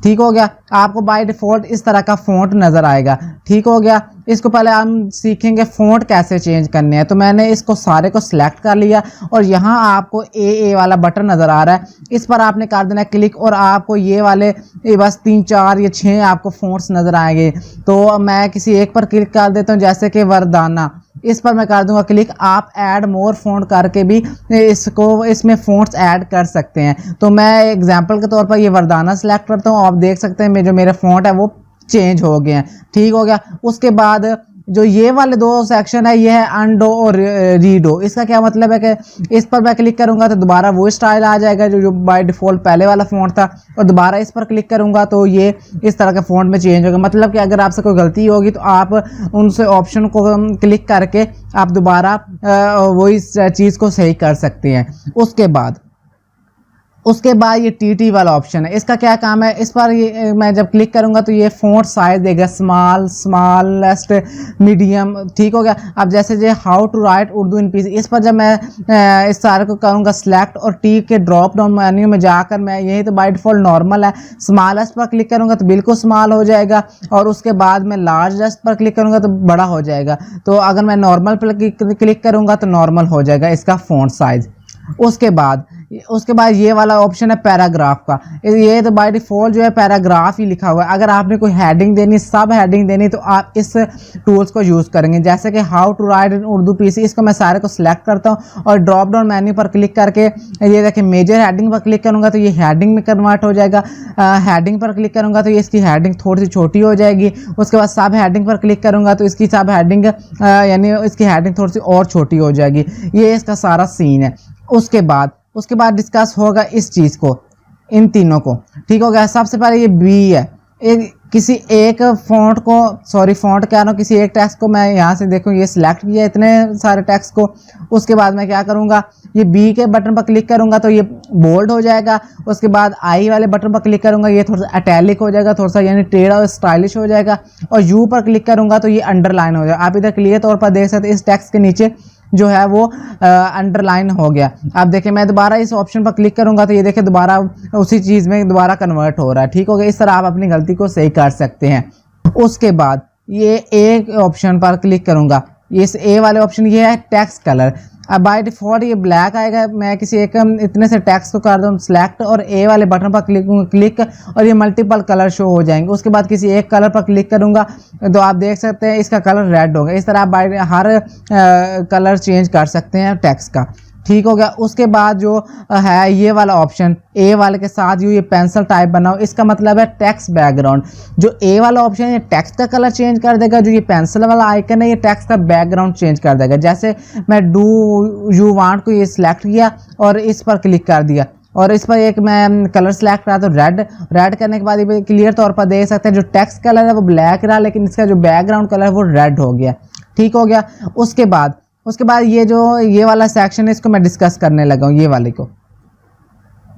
ठीक हो गया। आपको बाय डिफ़ॉल्ट इस तरह का फ़ॉन्ट नज़र आएगा। ठीक हो गया। इसको पहले हम सीखेंगे फ़ॉन्ट कैसे चेंज करने हैं। तो मैंने इसको सारे को सिलेक्ट कर लिया, और यहाँ आपको ए वाला बटन नज़र आ रहा है, इस पर आपने कर देना क्लिक, और आपको ये वाले बस 3 4 या 6 आपको फ़ॉन्ट्स नज़र आएंगे। तो मैं किसी एक पर क्लिक कर देता हूँ, जैसे कि वरदाना, इस पर मैं कर दूंगा क्लिक। आप ऐड मोर फ़ॉन्ट करके भी इसमें फ़ॉन्ट्स ऐड कर सकते हैं। तो मैं एग्जांपल के तौर पर ये वरदाना सेलेक्ट करता हूँ। आप देख सकते हैं जो मेरे फ़ॉन्ट है वो चेंज हो गए हैं। ठीक हो गया। उसके बाद जो ये वाले 2 सेक्शन है, ये है अनडो और रीडो। इसका क्या मतलब है कि इस पर मैं क्लिक करूंगा तो दोबारा वो स्टाइल आ जाएगा जो बाय डिफ़ॉल्ट पहले वाला फ़ॉन्ट था, और दोबारा इस पर क्लिक करूंगा तो ये इस तरह के फ़ॉन्ट में चेंज होगा। मतलब कि अगर आपसे कोई गलती होगी तो आप उनसे ऑप्शन को क्लिक करके आप दोबारा वही चीज़ को सही कर सकते हैं। उसके बाद ये टी वाला ऑप्शन है, इसका क्या काम है, इस पर ये मैं जब क्लिक करूंगा तो ये फ़ॉन्ट साइज देगा, स्मॉल, स्मॉलेस्ट, मीडियम। ठीक हो गया। अब जैसे ये how to write Urdu in PC, इस पर जब मैं इस सारे को करूंगा सिलेक्ट, और टी के ड्रॉप डाउन मेन्यू में जाकर मैं यही तो बाय डिफ़ॉल्ट नॉर्मल है, स्मॉलेस्ट पर क्लिक करूंगा तो बिल्कुल स्मॉल हो जाएगा, और उसके बाद मैं लार्जेस्ट पर क्लिक करूंगा तो बड़ा हो जाएगा। तो अगर मैं नॉर्मल पर क्लिक करूंगा तो नॉर्मल हो जाएगा इसका फ़ॉन्ट साइज़। उसके बाद उसके बाद ये वाला ऑप्शन है पैराग्राफ का। ये तो बाय डिफॉल्ट जो है पैराग्राफ ही लिखा हुआ है। अगर आपने कोई हेडिंग देनी, सब हेडिंग देनी, तो आप इस टूल्स को यूज़ करेंगे। जैसे कि how to write in Urdu PC, इसको मैं सारे को सिलेक्ट करता हूँ और ड्रॉप डाउन मेन्यू पर क्लिक करके ये देखिए मेजर हेडिंग पर क्लिक करूँगा तो ये हेडिंग में कन्वर्ट हो जाएगा। हेडिंग पर क्लिक करूँगा तो ये इसकी हेडिंग थोड़ी सी छोटी हो जाएगी। उसके बाद सब हेडिंग पर क्लिक करूँगा तो इसकी सब हेडिंग यानी इसकी हेडिंग थोड़ी सी और छोटी हो जाएगी। ये इसका सारा सीन है। उसके बाद डिस्कस होगा इस चीज़ को, इन तीनों को, ठीक हो गया। सबसे पहले ये बी है, किसी एक फ़ॉन्ट को, सॉरी फ़ॉन्ट क्या ना, किसी एक टेक्स्ट को मैं यहाँ से देखूँ ये सिलेक्ट किया इतने सारे टेक्स्ट को। उसके बाद मैं क्या करूँगा, ये बी के बटन पर क्लिक करूँगा तो ये बोल्ड हो जाएगा। उसके बाद आई वाले बटन पर क्लिक करूँगा, ये थोड़ा सा इटैलिक हो जाएगा, थोड़ा सा यानी टेढ़ा और स्टाइलिश हो जाएगा। और यू पर क्लिक करूँगा तो ये अंडरलाइन हो जाएगा। आप इधर क्लियर तौर पर देख सकते हैं इस टेक्स्ट के नीचे जो है वो अंडरलाइन हो गया। आप देखें मैं दोबारा इस ऑप्शन पर क्लिक करूंगा तो ये देखें दोबारा उसी चीज़ में दोबारा कन्वर्ट हो रहा है, ठीक हो गया। इस तरह आप अपनी गलती को सही कर सकते हैं। उसके बाद ये एक ऑप्शन पर क्लिक करूंगा, इस ए वाले ऑप्शन ये है टेक्स्ट कलर। अब बाय डिफ़ॉल्ट ये ब्लैक आएगा। मैं किसी एक इतने से टेक्स्ट को कर दूँ सिलेक्ट और ए वाले बटन पर क्लिक और ये मल्टीपल कलर शो हो जाएंगे। उसके बाद किसी एक कलर पर क्लिक करूँगा तो आप देख सकते हैं इसका कलर रेड होगा। इस तरह आप बाय हर कलर चेंज कर सकते हैं टेक्स्ट का, ठीक हो गया। उसके बाद जो है ये वाला ऑप्शन ए वाले के साथ ये पेंसिल टाइप बनाओ, इसका मतलब है टेक्स्ट बैकग्राउंड। जो ए वाला ऑप्शन है ये टेक्स्ट का कलर चेंज कर देगा, जो ये पेंसिल वाला आइकन है ये टेक्स्ट का बैकग्राउंड चेंज कर देगा। जैसे मैं डू यू वांट को ये सिलेक्ट किया और इस पर क्लिक कर दिया और इस पर एक मैं कलर सेलेक्ट करा तो रेड करने के बाद ये क्लियर तौर पर देख सकते हैं जो टेक्स्ट कलर है वो ब्लैक रहा, लेकिन इसका जो बैकग्राउंड कलर है वो रेड हो गया, ठीक हो गया। उसके बाद ये वाला सेक्शन है, इसको मैं डिस्कस करने लगा हूँ। ये वाले को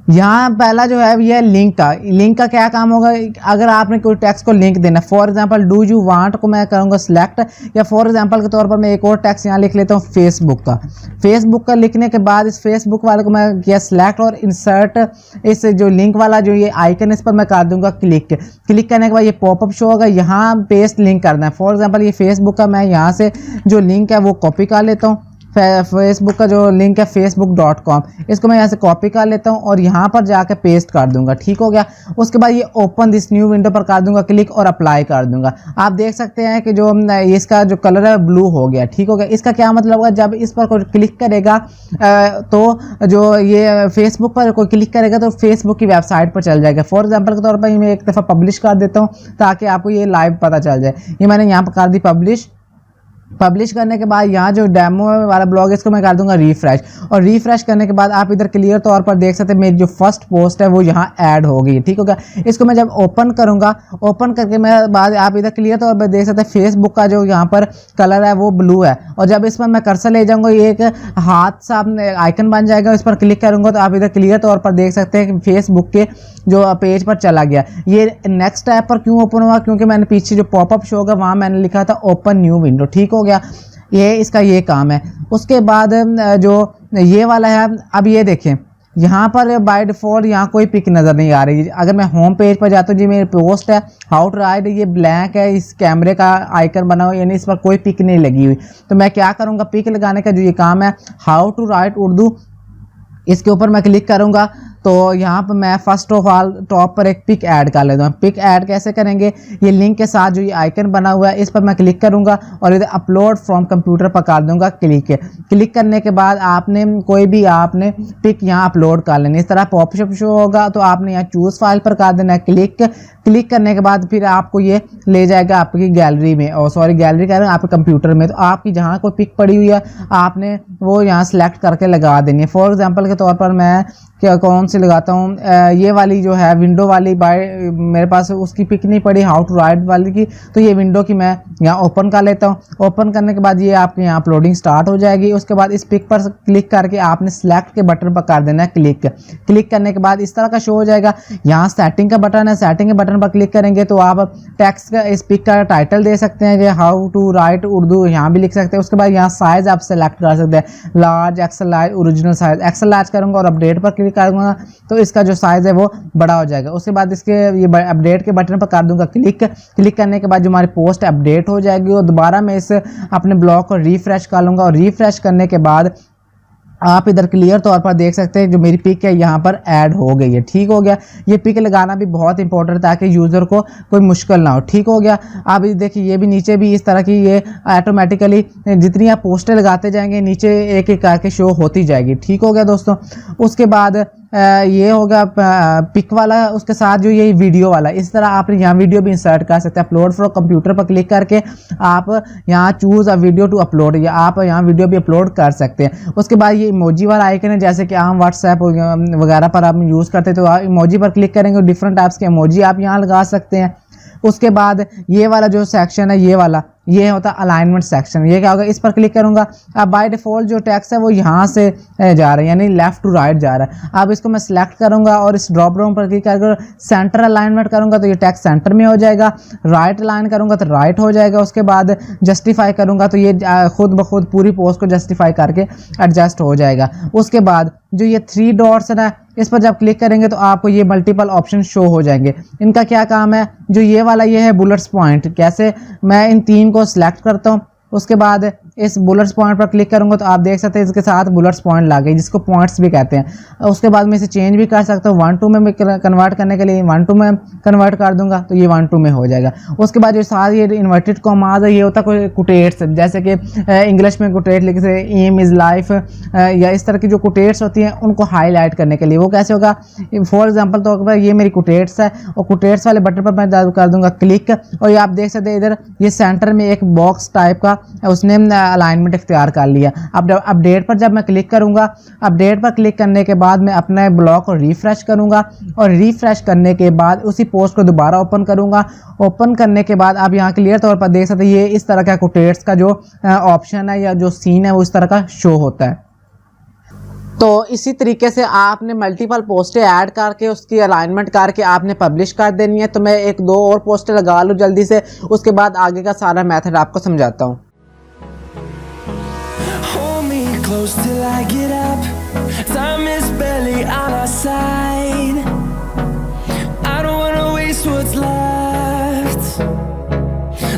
यहाँ पहला जो है ये लिंक का क्या काम होगा। अगर आपने कोई टेक्स्ट को लिंक देना, for example do you want को मैं करूँगा सिलेक्ट, या फॉर एग्जांपल के तौर पर मैं एक और टेक्स्ट यहाँ लिख लेता हूँ फेसबुक का लिखने के बाद इस फेसबुक वाले को मैं किया सिलेक्ट और इंसर्ट, इस जो लिंक वाला जो ये आइकन इस पर मैं कर दूंगा क्लिक करने के बाद ये पॉपअप शो होगा। यहाँ पेस्ट लिंक करना है। फॉर एग्जाम्पल ये फेसबुक का मैं यहाँ से जो लिंक है वो कॉपी कर लेता हूँ। फेसबुक का जो लिंक है facebook.com, इसको मैं यहाँ से कॉपी कर लेता हूँ और यहाँ पर जाकर पेस्ट कर दूंगा, ठीक हो गया। उसके बाद ये ओपन दिस न्यू विंडो पर कर दूंगा क्लिक और अप्लाई कर दूंगा। आप देख सकते हैं कि जो इसका जो कलर है ब्लू हो गया, ठीक हो गया। इसका क्या मतलब होगा, जब इस पर कोई क्लिक करेगा तो जो ये फेसबुक पर कोई क्लिक करेगा तो फेसबुक की वेबसाइट पर चल जाएगा। फॉर एग्जाम्पल के तौर पर मैं एक दफ़ा पब्लिश कर देता हूँ ताकि आपको ये लाइव पता चल जाए। ये मैंने यहाँ पर कर दी पब्लिश करने के बाद यहाँ जो डेमो वाला ब्लॉग है इसको मैं कर दूंगा रिफ्रेश, और रिफ्रेश करने के बाद आप इधर क्लियर तौर पर देख सकते हैं मेरी जो फर्स्ट पोस्ट है वो यहाँ ऐड हो गई, ठीक होगा। इसको मैं जब ओपन करूँगा, ओपन करके मैं बाद आप इधर क्लियर तौर पर देख सकते हैं फेसबुक का जो यहाँ पर कलर है वो ब्लू है, और जब इस पर मैं कर्सर ले जाऊँगा ये एक हाथ सा आइकन बन जाएगा। इस पर क्लिक करूँगा तो आप इधर क्लियर तौर पर देख सकते हैं कि फेसबुक के जो पेज पर चला गया। ये नेक्स्ट ऐप पर क्यों ओपन हुआ, क्योंकि मैंने पीछे जो पॉपअप शो होगा वहाँ मैंने लिखा था ओपन न्यू विंडो, ठीक हो गया। ये इसका ये काम है। उसके बाद जो ये वाला है, अब ये देखें यहाँ पर बाय डिफ़ॉल्ट यहाँ कोई पिक नज़र नहीं आ रही। अगर मैं होम पेज पर जाता हूँ जी मेरी पोस्ट है हाउ टू राइट, ये ब्लैंक है, इस कैमरे का आइकन बना हुआ यानी इस पर कोई पिक नहीं लगी हुई। तो मैं क्या करूँगा, पिक लगाने का जो ये काम है हाउ टू राइट उर्दू, इसके ऊपर मैं क्लिक करूँगा तो यहाँ पर मैं फर्स्ट ऑफ ऑल टॉप पर एक पिक ऐड कर लेता हूँ। पिक ऐड कैसे करेंगे, ये लिंक के साथ जो ये आइकन बना हुआ है इस पर मैं क्लिक करूँगा और इधर अपलोड फ्रॉम कंप्यूटर पर कर दूँगा क्लिक करने के बाद आपने कोई भी आपने पिक यहाँ अपलोड कर लेनी। इस तरह पॉपअप शो होगा तो आपने यहाँ चूज़ फाइल पर कर देना है क्लिक करने के बाद फिर आपको ये ले जाएगा आपकी गैलरी में, और सॉरी गैलरी कह रहे हैं आपके कंप्यूटर में। तो आपकी जहाँ कोई पिक पड़ी हुई है आपने वो यहाँ सेलेक्ट करके लगा देनी है। फॉर एग्जांपल के तौर पर मैं क्या कौन सी लगाता हूँ, ये वाली जो है विंडो वाली, बाय मेरे पास उसकी पिक नहीं पड़ी हाउ टू राइट वाली की, तो ये विंडो की मैं यहाँ ओपन कर लेता हूँ। ओपन करने के बाद ये आपके यहाँ अपलोडिंग स्टार्ट हो जाएगी। उसके बाद इस पिक पर क्लिक करके आपने सेलेक्ट के बटन पर कर देना है क्लिक करने के बाद इस तरह का शो हो जाएगा। यहाँ सेटिंग का बटन है, सेटिंग के बटन पर क्लिक करेंगे तो आप टेक्स्ट का इस पिक का टाइटल दे सकते हैं कि हाउ टू राइट उर्दू, यहाँ भी लिख सकते हैं। उसके बाद यहाँ साइज आप सेलेक्ट कर सकते हैं, large, XL large, original size. XL large करूँगा और अपडेट पर क्लिक करूँगा तो इसका जो साइज़ है वो बड़ा हो जाएगा। उसके बाद इसके ये अपडेट के बटन पर कर दूंगा क्लिक करने के बाद जो हमारी पोस्ट अपडेट हो जाएगी और दोबारा मैं इस अपने ब्लॉग को रिफ्रेश कर लूँगा, और रिफ्रेश करने के बाद आप इधर क्लियर तौर पर देख सकते हैं जो मेरी पिक है यहाँ पर ऐड हो गई है। ठीक हो गया। ये पिक लगाना भी बहुत इंपॉर्टेंट है ताकि यूज़र को कोई मुश्किल ना हो। ठीक हो गया। आप देखिए ये भी नीचे भी इस तरह की ये ऑटोमेटिकली जितनी आप पोस्टर लगाते जाएंगे नीचे एक एक करके शो होती जाएगी। ठीक हो गया दोस्तों। उसके बाद ये होगा पिक वाला, उसके साथ जो ये वीडियो वाला, इस तरह आप यहाँ वीडियो भी इंसर्ट कर सकते हैं। अपलोड फ्रॉम कंप्यूटर पर क्लिक करके आप यहाँ choose a video to upload, या आप यहाँ वीडियो भी अपलोड कर सकते हैं। उसके बाद ये इमोजी वाला आइकन है, जैसे कि आम व्हाट्सएप वगैरह पर आप यूज़ करते हैं तो आप इमोजी पर क्लिक करेंगे, डिफरेंट टाइप्स के इमोजी आप यहाँ लगा सकते हैं। उसके बाद ये वाला जो सेक्शन है, ये वाला ये होता है अलाइनमेंट सेक्शन। ये क्या होगा, इस पर क्लिक करूंगा। अब बाय डिफ़ॉल्ट जो टेक्स्ट है वो यहाँ से जा रहा है, यानी लेफ्ट टू राइट जा रहा है। अब इसको मैं सिलेक्ट करूंगा और इस ड्रॉप डाउन पर क्लिक करके सेंटर अलाइनमेंट करूंगा तो ये टेक्स्ट सेंटर में हो जाएगा। राइट अलाइन करूंगा तो राइट हो जाएगा। उसके बाद जस्टिफाई करूंगा तो ये खुद ब खुद पूरी पोस्ट को जस्टिफाई करके एडजस्ट हो जाएगा। उसके बाद जो ये 3 डॉट्स है ना, इस पर जब क्लिक करेंगे तो आपको ये मल्टीपल ऑप्शन शो हो जाएंगे। इनका क्या काम है, जो ये वाला ये है बुलेट्स पॉइंट, कैसे मैं इन 3 को सिलेक्ट करता हूँ। उसके बाद इस बुलेट्स पॉइंट पर क्लिक करूंगा तो आप देख सकते हैं इसके साथ बुलेट्स पॉइंट लग गए, जिसको पॉइंट्स भी कहते हैं। उसके बाद मैं इसे चेंज भी कर सकता हूँ 1 to में कन्वर्ट करने के लिए 1 to में कन्वर्ट कर दूंगा तो ये 1 to में हो जाएगा। उसके बाद जो साथ ये इन्वर्टेड कॉमास है, ये होता है कोई कुटेट्स, जैसे कि इंग्लिश में कुटेट लिखे से एम इज़ लाइफ, या इस तरह की जो कुटेट्स होती हैं उनको हाईलाइट करने के लिए। वो कैसे होगा, फॉर एग्जाम्पल तौर पर ये मेरी कुटेट्स है और कुटेट्स वाले बटन पर मैं कर दूंगा क्लिक, और ये आप देख सकते हैं इधर ये सेंटर में एक बॉक्स टाइप का उसने अलाइनमेंट इख्तियार कर लिया। अब अपडेट पर जब मैं क्लिक करूंगा, अपडेट पर क्लिक करने के बाद मैं अपने ब्लॉग को रिफ्रेश करूंगा, और रिफ्रेश करने के बाद उसी पोस्ट को दोबारा ओपन करूंगा। ओपन करने के बाद आप यहाँ क्लियर तौर पर देख सकते हैं ये इस तरह का कुटेट्स का जो ऑप्शन है या जो सीन है वो इस तरह का शो होता है। तो इसी तरीके से आपने मल्टीपल पोस्टें ऐड करके उसकी अलाइनमेंट करके आपने पब्लिश कर देनी है। तो मैं 1-2 और पोस्टें लगा लूँ जल्दी से, उसके बाद आगे का सारा मेथड आपको समझाता हूँ। Close till I get up. Time is barely on our side. I don't wanna waste what's left.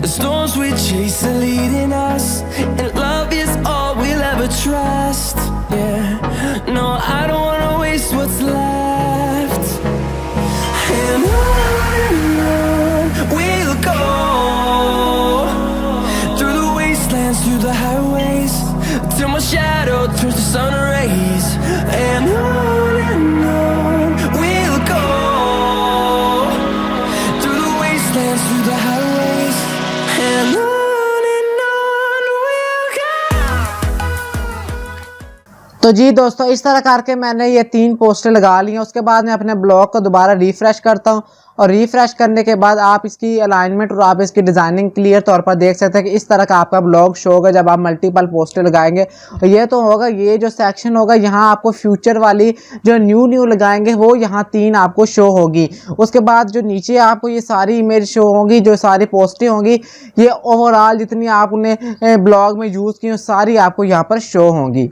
The storms we chase are leading us, and love is all we'll ever trust. Yeah, no, I don't wanna waste what's left. And on we'll go, through the wastelands, through the highways, till my shadow turns to sun rays. And on we'll go, through the wastelands, through the highways. And on we'll go. तो जी दोस्तों, इस तरह करके मैंने ये 3 poster लगा ली हैं। उसके बाद मैं अपने ब्लॉग को दोबारा रिफ्रेश करता हूँ, और रिफ्रेश करने के बाद आप इसकी अलाइनमेंट और आप इसकी डिज़ाइनिंग क्लियर तौर पर देख सकते हैं कि इस तरह का आपका ब्लॉग शो होगा जब आप मल्टीपल पोस्टर लगाएंगे। और ये तो होगा, ये जो सेक्शन होगा यहाँ आपको फ्यूचर वाली जो न्यू लगाएंगे वो यहाँ 3 आपको शो होगी। उसके बाद जो नीचे आपको ये सारी इमेज शो होंगी, जो सारी पोस्टें होंगी, ये ओवरऑल जितनी आपने ब्लॉग में यूज़ की सारी आपको यहाँ पर शो होंगी।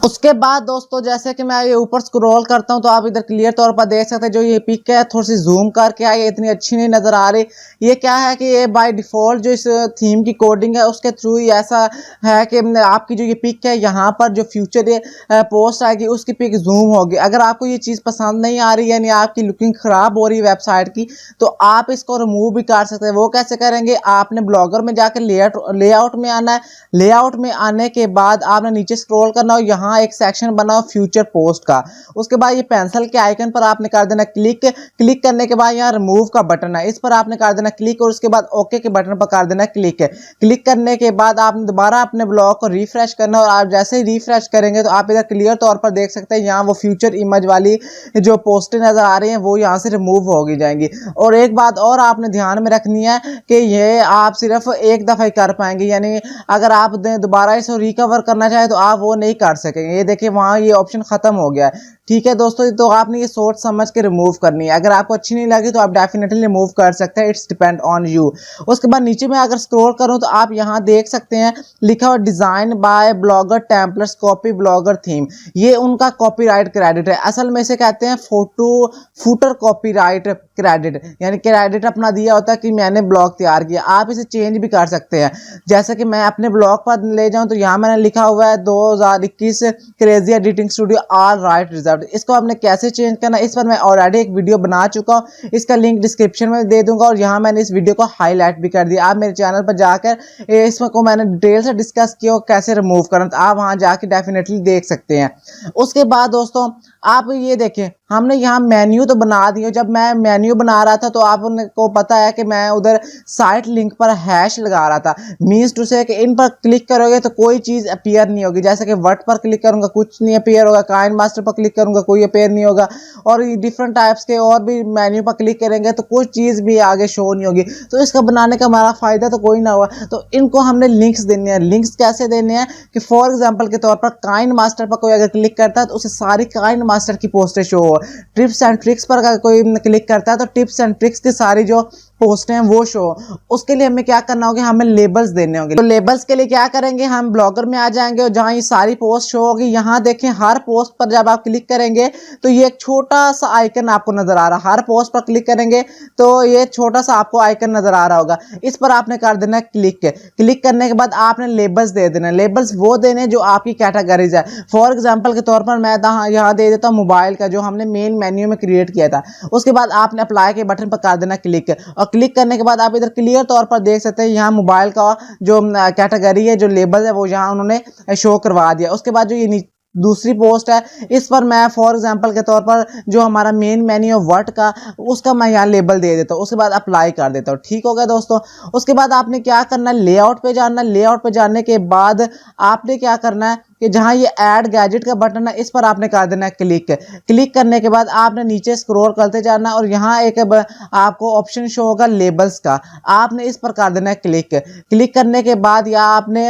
उसके बाद दोस्तों, जैसे कि मैं ये ऊपर स्क्रॉल करता हूं तो आप इधर क्लियर तौर पर देख सकते हैं जो ये पिक है थोड़ी सी जूम करके आई, इतनी अच्छी नहीं नज़र आ रही। ये क्या है कि ये बाय डिफ़ॉल्ट जो इस थीम की कोडिंग है उसके थ्रू ही ऐसा है कि आपकी जो ये पिक है यहाँ पर जो फ्यूचर पोस्ट आएगी उसकी पिक जूम होगी। अगर आपको ये चीज़ पसंद नहीं आ रही, यानी आपकी लुकिंग ख़राब हो रही है वेबसाइट की, तो आप इसको रिमूव भी कर सकते हैं। वो कैसे करेंगे, आपने ब्लॉगर में जाकर लेआउट में आना है। लेआउट में आने के बाद आपने नीचे स्क्रॉल करना हो, यहाँ एक सेक्शन बनाओ फ्यूचर पोस्ट का। उसके बाद ये पेंसिल के आइकन पर आपने कर देना क्लिक। क्लिक करने के बाद यहाँ रिमूव का बटन है, इस पर आपने कर देना क्लिक, और उसके बाद ओके के बटन पर कर देना क्लिक। क्लिक करने के बाद आपने दोबारा अपने ब्लॉग को रिफ्रेश करना, और आप जैसे ही रिफ्रेश करेंगे तो आप इधर क्लियर तौर पर देख सकते हैं यहाँ वो फ्यूचर इमेज वाली जो पोस्टें नजर आ रही हैं वो यहाँ से रिमूव होगी जाएंगी। और एक बात और आपने ध्यान में रखनी है कि ये आप सिर्फ एक दफ़ा ही कर पाएंगे, यानी अगर आप दोबारा इसको रिकवर करना चाहें तो आप वो नहीं कर सकेंगे। ये देखिए वहाँ ये ऑप्शन ख़त्म हो गया है। ठीक है दोस्तों, तो आपने ये सोच समझ के रिमूव करनी है। अगर आपको अच्छी नहीं लगी तो आप डेफिनेटली रिमूव कर सकते हैं, इट्स डिपेंड ऑन यू। उसके बाद नीचे में अगर स्क्रॉल करूं तो आप यहाँ देख सकते हैं लिखा हुआ design by blogger templates copy blogger theme. ये उनका कॉपीराइट क्रेडिट है, असल में से कहते हैं फोटो फुटर कॉपीराइट क्रेडिट, यानी क्रेडिट अपना दिया होता है कि मैंने ब्लॉग तैयार किया। आप इसे चेंज भी कर सकते हैं, जैसे कि मैं अपने ब्लॉग पर ले जाऊं तो यहाँ मैंने लिखा हुआ है 2021 crazy editing studio all right reserve. इसको आपने कैसे चेंज करना, इस पर मैं ऑलरेडी एक वीडियो बना चुका हूँ, इसका लिंक डिस्क्रिप्शन में दे दूंगा और यहाँ मैंने इस वीडियो को हाईलाइट भी कर दिया। आप मेरे चैनल पर जाकर इसको मैंने डिटेल से डिस्कस किया कैसे रिमूव करना, तो आप वहाँ जाके डेफिनेटली देख सकते हैं। उसके बाद दोस्तों आप ये देखें, हमने यहाँ मेन्यू तो बना दिया। जब मैं मेन्यू बना रहा था तो आपको पता है कि मैं उधर साइट लिंक पर हैश लगा रहा था, मीन्स टू से कि इन पर क्लिक करोगे तो कोई चीज़ अपीयर नहीं होगी। जैसे कि वर्ड पर क्लिक करूंगा कुछ नहीं अपीयर होगा, काइन मास्टर पर क्लिक करूंगा कोई अपीयर नहीं होगा, और डिफरेंट टाइप्स के और भी मेन्यू पर क्लिक करेंगे तो कुछ चीज़ भी आगे शो नहीं होगी। तो इसका बनाने का हमारा फ़ायदा तो कोई ना हुआ। तो इनको हमने लिंक्स देने हैं। लिंक्स कैसे देने हैं कि फॉर एग्जाम्पल के तौर पर काइन मास्टर पर कोई अगर क्लिक करता है तो उसे सारी काइन मास्टर की पोस्टें शो हो। टिप्स एंड ट्रिक्स पर अगर कोई क्लिक करता है तो टिप्स एंड ट्रिक्स की सारी जो पोस्टें हैं वो शो। उसके लिए हमें क्या करना होगा, हमें लेबल्स देने होंगे। तो लेबल्स के लिए क्या करेंगे, हम ब्लॉगर में आ जाएंगे और जहाँ ये सारी पोस्ट शो होगी, यहाँ देखें हर पोस्ट पर जब आप क्लिक करेंगे तो ये एक छोटा सा आइकन आपको नजर आ रहा है। हर पोस्ट पर क्लिक करेंगे तो ये छोटा सा आपको आइकन नजर आ रहा होगा, इस पर आपने कर देना है क्लिक। क्लिक करने के बाद आपने लेबल्स दे देना। लेबल्स वो देने जो आपकी कैटेगरीज है। फॉर एग्जाम्पल के तौर पर मैं यहाँ दे देता हूँ मोबाइल का, जो हमने मेन मेन्यू में क्रिएट किया था। उसके बाद आपने अप्लाई के बटन पर कर देना क्लिक, और क्लिक करने के बाद आप इधर क्लियर तौर पर देख सकते हैं यहाँ मोबाइल का जो कैटेगरी है, जो लेबल है, वो यहाँ उन्होंने शो करवा दिया। उसके बाद जो ये दूसरी पोस्ट है, इस पर मैं फॉर एग्जांपल के तौर पर जो हमारा मेन मेन्यू है वर्ड का, उसका मैं यहाँ लेबल दे देता हूँ। उसके बाद अप्लाई कर देता हूँ। ठीक हो गया दोस्तों। उसके बाद आपने क्या करना है, लेआउट पे जाना है। लेआउट पे जाने के बाद आपने क्या करना है कि जहाँ ये ऐड गैजेट का बटन है, इस पर आपने कर देना है क्लिक। क्लिक करने के बाद आपने नीचे स्क्रॉल करते जाना और यहाँ एक आपको ऑप्शन शो होगा लेबल्स का, आपने इस पर कर देना है क्लिक। क्लिक करने के बाद या आपने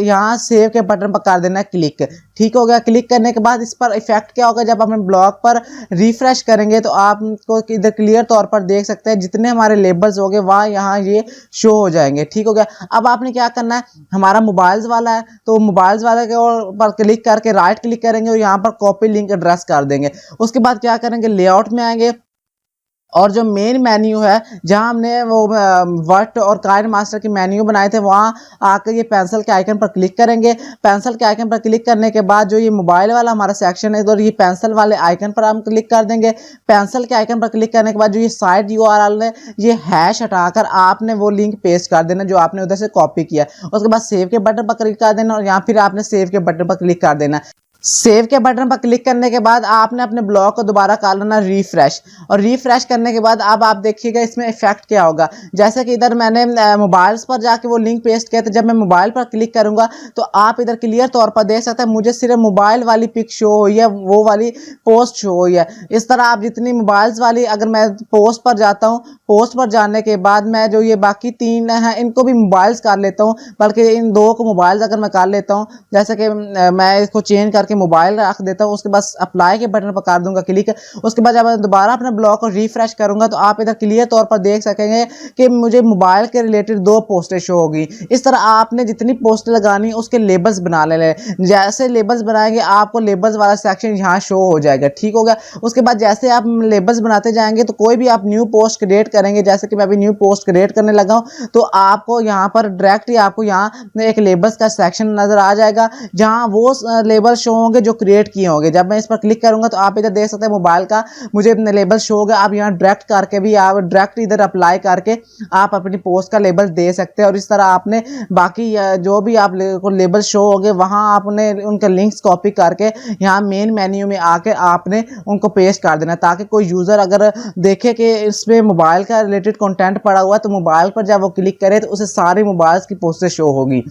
यहाँ सेव के बटन पर कर देना है क्लिक। ठीक हो गया। क्लिक करने के बाद इस पर इफेक्ट क्या होगा, जब अपने ब्लॉग पर रिफ्रेश करेंगे तो आपको इधर क्लियर तौर पर देख सकते हैं जितने हमारे लेबल्स हो गए वहाँ यहाँ ये शो हो जाएंगे। ठीक हो गया। अब आपने क्या करना है, हमारा मोबाइल्स वाला है तो मोबाइल्स वाले के पर क्लिक करके राइट क्लिक करेंगे और यहाँ पर कॉपी लिंक एड्रेस कर देंगे। उसके बाद क्या करेंगे, लेआउट में आएंगे और जो मेन मेन्यू है जहां हमने वो वर्ड और काइन मास्टर की मेन्यू बनाए थे, वहां आकर ये पेंसिल के आइकन पर क्लिक करेंगे। पेंसिल के आइकन पर क्लिक करने के बाद जो ये मोबाइल वाला हमारा सेक्शन है, तो ये पेंसिल वाले आइकन पर हम क्लिक कर देंगे। पेंसिल के आइकन पर क्लिक करने के बाद जो ये साइड URL है, ये हैश हटाकर आपने वो लिंक पेस्ट कर देना जो आपने उधर से कॉपी किया। उसके बाद सेव के बटन पर क्लिक कर देना और यहाँ फिर आपने सेव के बटन पर क्लिक कर देना। सेव के बटन पर क्लिक करने के बाद आपने अपने ब्लॉग को दोबारा कर लेना रिफ्रेश, और रिफ्रेश करने के बाद अब आप देखिएगा इसमें इफेक्ट क्या होगा। जैसे कि इधर मैंने मोबाइल्स पर जाके वो लिंक पेस्ट किया था, जब मैं मोबाइल पर क्लिक करूंगा तो आप इधर क्लियर तौर पर देख सकते हैं मुझे सिर्फ मोबाइल वाली पिक शो हुई है, वो वाली पोस्ट शो हुई है। इस तरह आप जितनी मोबाइल्स वाली, अगर मैं पोस्ट पर जाता हूँ, पोस्ट पर जाने के बाद मैं जो ये बाकी 3 हैं इनको भी मोबाइल्स कर लेता हूँ, बल्कि इन 2 को मोबाइल्स अगर मैं कर लेता हूँ, जैसे कि मैं इसको चेंज करके मोबाइल रख देता हूँ। उसके बाद अप्लाई के बटन पर कर दूंगा क्लिक। उसके बाद जब मैं दोबारा अपने ब्लॉग को रिफ्रेश करूंगा तो आप इधर क्लियर तौर पर देख सकेंगे कि मुझे मोबाइल के रिलेटेड 2 पोस्टें शो होगी। इस तरह आपने जितनी पोस्टें लगानी उसके लेबल्स बना लेने। जैसे लेबल्स बनाएंगे आपको लेबल्स वाला सेक्शन यहाँ शो हो जाएगा। ठीक हो गया। उसके बाद जैसे आप लेबल्स बनाते जाएंगे तो कोई भी आप न्यू पोस्ट क्रिएट करेंगे, जैसे कि मैं अभी न्यू पोस्ट क्रिएट करने लगा हूँ, तो आपको यहाँ पर डायरेक्टली आपको यहाँ एक लेबल्स का सेक्शन नजर आ जाएगा जहाँ वो लेबल शो होंगे जो क्रिएट किए होंगे। जब मैं इस पर क्लिक करूंगा तो आप इधर देख सकते हैं मोबाइल का मुझे लेबल शो होगा। आप यहाँ डायरेक्ट करके भी आप डायरेक्ट इधर अप्लाई करके आप अपनी पोस्ट का लेबल दे सकते हैं, और इस तरह आपने बाकी जो भी आप लेबल शो होंगे वहां आपने उनके लिंक्स कॉपी करके यहाँ मेन मेन्यू में आके आपने उनको पेस्ट कर देना, ताकि कोई यूजर अगर देखे कि इसमें मोबाइल का रिलेटेड कंटेंट पड़ा हुआ है तो मोबाइल पर जब वो क्लिक करे तो उसे सारी मोबाइल्स की पोस्टें शो होगी।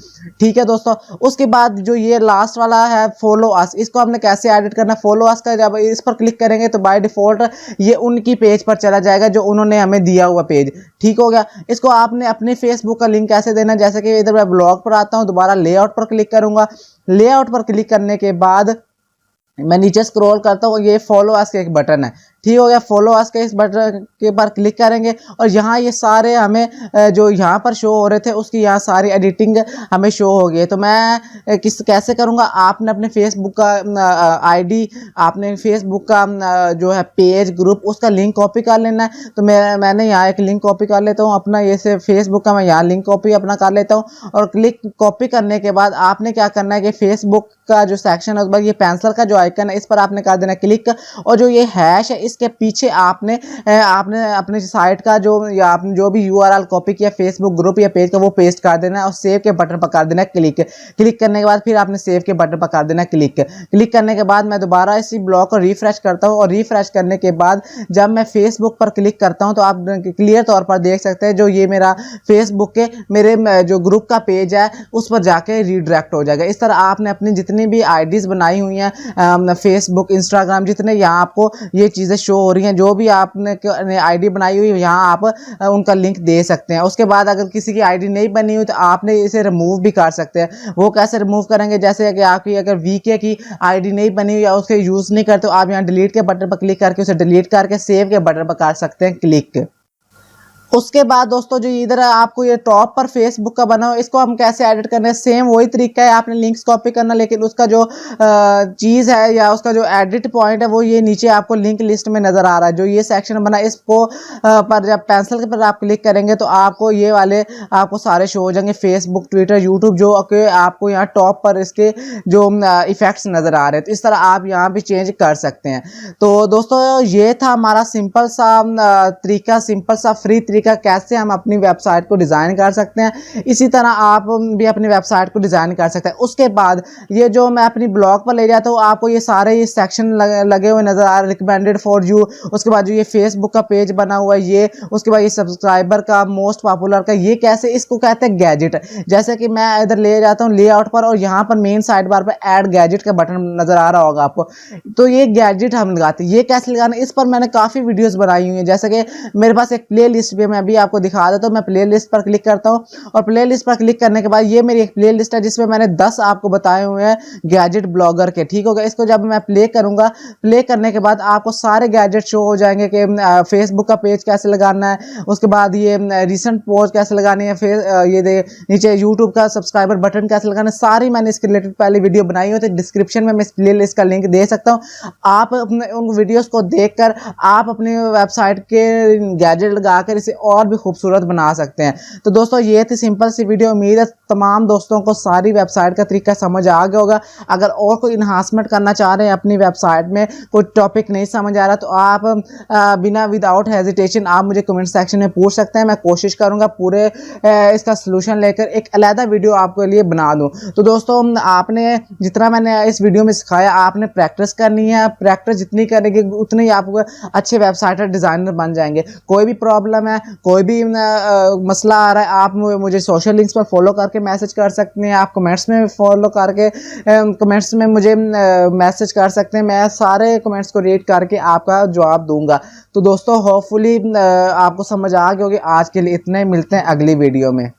ठीक है दोस्तों। उसके बाद जो ये लास्ट वाला है फॉलो अस, इसको हमने कैसे एडिट करना। फॉलो अस का जब इस पर क्लिक करेंगे तो बाय डिफॉल्ट ये उनकी पेज पर चला जाएगा जो उन्होंने हमें दिया हुआ पेज। ठीक हो गया। इसको आपने अपने फेसबुक का लिंक कैसे देना, जैसे कि इधर मैं ब्लॉग पर आता हूँ, दोबारा लेआउट पर क्लिक करूंगा। लेआउट पर क्लिक करने के बाद मैं नीचे स्क्रॉल करता हूँ, ये फॉलो अस का एक बटन है, ठीक हो गया। फॉलो अस के इस बटन के पर क्लिक करेंगे और यहाँ ये सारे हमें जो यहाँ पर शो हो रहे थे उसकी यहाँ सारी एडिटिंग हमें शो हो गई है। तो मैं कैसे करूँगा, आपने अपने फेसबुक का आईडी, आपने फेसबुक का जो है पेज ग्रुप, उसका लिंक कॉपी कर लेना है। तो मैंने यहाँ एक लिंक कॉपी कर लेता हूँ अपना, ये से फेसबुक का मैं यहाँ लिंक कॉपी अपना कर लेता हूँ। और क्लिक कॉपी करने के बाद आपने क्या करना है कि फेसबुक का जो सेक्शन है उस पर ये पेंसिल का जो आइकन है इस पर आपने कर देना क्लिक, और जो ये हैश है इसके पीछे आपने अपने साइट का जो या आपने जो भी यूआरएल कॉपी किया फेसबुक ग्रुप या पेज का वो पेस्ट कर देना है और सेव के बटन पर कर देना है क्लिक। क्लिक करने के बाद फिर आपने सेव के बटन पर कर देना है क्लिक। क्लिक करने के बाद मैं दोबारा इसी ब्लॉग को रिफ्रेश करता हूँ और रिफ्रेश करने के बाद जब मैं फेसबुक पर क्लिक करता हूँ तो आप क्लियर तौर पर देख सकते हैं जो ये मेरा फेसबुक के मेरे जो ग्रुप का पेज है उस पर जाके रीडायरेक्ट हो जाएगा। इस तरह आपने अपनी जितनी भी आईडीज बनाई हुई हैं फेसबुक इंस्टाग्राम जितने यहाँ आपको ये चीज़ें शो हो रही हैं, जो भी आपने आईडी बनाई हुई है यहाँ आप उनका लिंक दे सकते हैं। उसके बाद अगर किसी की आईडी नहीं बनी हुई तो आपने इसे रिमूव भी कर सकते हैं। वो कैसे रिमूव करेंगे, जैसे कि आपकी अगर वीके की आईडी नहीं बनी हुई या उसके यूज़ नहीं करते तो आप यहाँ डिलीट के बटन पर क्लिक करके उसे डिलीट करके सेव के बटन पर कर सकते हैं क्लिक। उसके बाद दोस्तों जो इधर आपको ये टॉप पर फेसबुक का बना हो इसको हम कैसे एडिट करना है, सेम वही तरीका है, आपने लिंक्स कॉपी करना, लेकिन उसका जो चीज़ है या उसका जो एडिट पॉइंट है वो ये नीचे आपको लिंक लिस्ट में नज़र आ रहा है। जो ये सेक्शन बना इसको पर जब पेंसिल के पर आप क्लिक करेंगे तो आपको ये वाले आपको सारे शो हो जाएंगे, फेसबुक ट्विटर यूट्यूब, जो आपको यहाँ टॉप पर इसके जो इफेक्ट्स नज़र आ रहे हैं। तो इस तरह आप यहाँ भी चेंज कर सकते हैं। तो दोस्तों ये था हमारा सिंपल सा तरीका, सिंपल सा फ्री तरीका कैसे हम अपनी वेबसाइट को डिज़ाइन कर सकते हैं। इसी तरह आप भी अपनी वेबसाइट को डिज़ाइन कर सकते हैं। उसके बाद ये जो मैं अपनी ब्लॉग पर ले जाता हूँ आपको ये सारे ये सेक्शन लगे हुए नज़र आ रहे, रिकमेंडेड फॉर यू, उसके बाद जो ये फेसबुक का पेज बना हुआ है ये, उसके बाद ये सब्सक्राइबर का, मोस्ट पॉपुलर का, ये कैसे, इसको कहते हैं गैजेट। जैसे कि मैं इधर ले जाता हूँ लेआउट पर और यहाँ पर मेन साइड बार पर ऐड गैजेट का बटन नज़र आ रहा होगा आपको, तो ये गैजेट हम लगाते हैं। ये कैसे लगाना, इस पर मैंने काफ़ी वीडियोज़ बनाई हुई हैं। जैसे कि मेरे पास एक प्ले लिस्ट भी मैं अभी आपको दिखा देता हूँ। मैं प्ले लिस्ट पर क्लिक करता हूँ और प्ले लिस्ट पर क्लिक करने के बाद ये मेरी एक प्ले लिस्ट है जिसमें मैंने 10 आपको बताए हुए हैं गैजेट ब्लॉगर के, ठीक होगा। इसको जब मैं प्ले करूँगा, प्ले करने के बाद आपको सारे गैजेट शो हो जाएंगे कि फेसबुक का पेज कैसे लगाना है, उसके बाद ये रिसेंट पोस्ट कैसे लगानी है, फिर ये नीचे यूट्यूब का सब्सक्राइबर बटन कैसे लगाना है, सारी मैंने इसके रिलेटेड पहले वीडियो बनाई हुई, तो डिस्क्रिप्शन में मैं इस प्ले लिस्ट का लिंक दे सकता हूँ। आप अपने उन वीडियोज़ को देखकर आप अपनी वेबसाइट के गैजेट लगाकर इसे और भी खूबसूरत बना सकते हैं। तो दोस्तों ये थी सिंपल सी वीडियो। उम्मीद है तमाम दोस्तों को सारी वेबसाइट का तरीका समझ आ गया होगा। अगर और कोई इन्हांसमेंट करना चाह रहे हैं अपनी वेबसाइट में, कोई टॉपिक नहीं समझ आ रहा, तो आप बिना विदाउट हेजिटेशन आप मुझे कमेंट सेक्शन में पूछ सकते हैं। मैं कोशिश करूंगा पूरे इसका सलूशन लेकर एक अलहदा वीडियो आपके लिए बना दूं। तो दोस्तों आपने जितना मैंने इस वीडियो में सिखाया आपने प्रैक्टिस करनी है। प्रैक्टिस जितनी करेंगे उतने ही आप अच्छे वेबसाइट डिज़ाइनर बन जाएंगे। कोई भी प्रॉब्लम है, कोई भी मसला आ रहा है, आप मुझे सोशल लिंक्स पर फॉलो करके मैसेज कर सकते हैं, आप कमेंट्स में फॉलो करके कमेंट्स में मुझे मैसेज कर सकते हैं। मैं सारे कमेंट्स को रीड करके आपका जवाब दूंगा। तो दोस्तों होपफुली आपको समझ आ गई होगी। आज के लिए इतने, मिलते हैं अगली वीडियो में।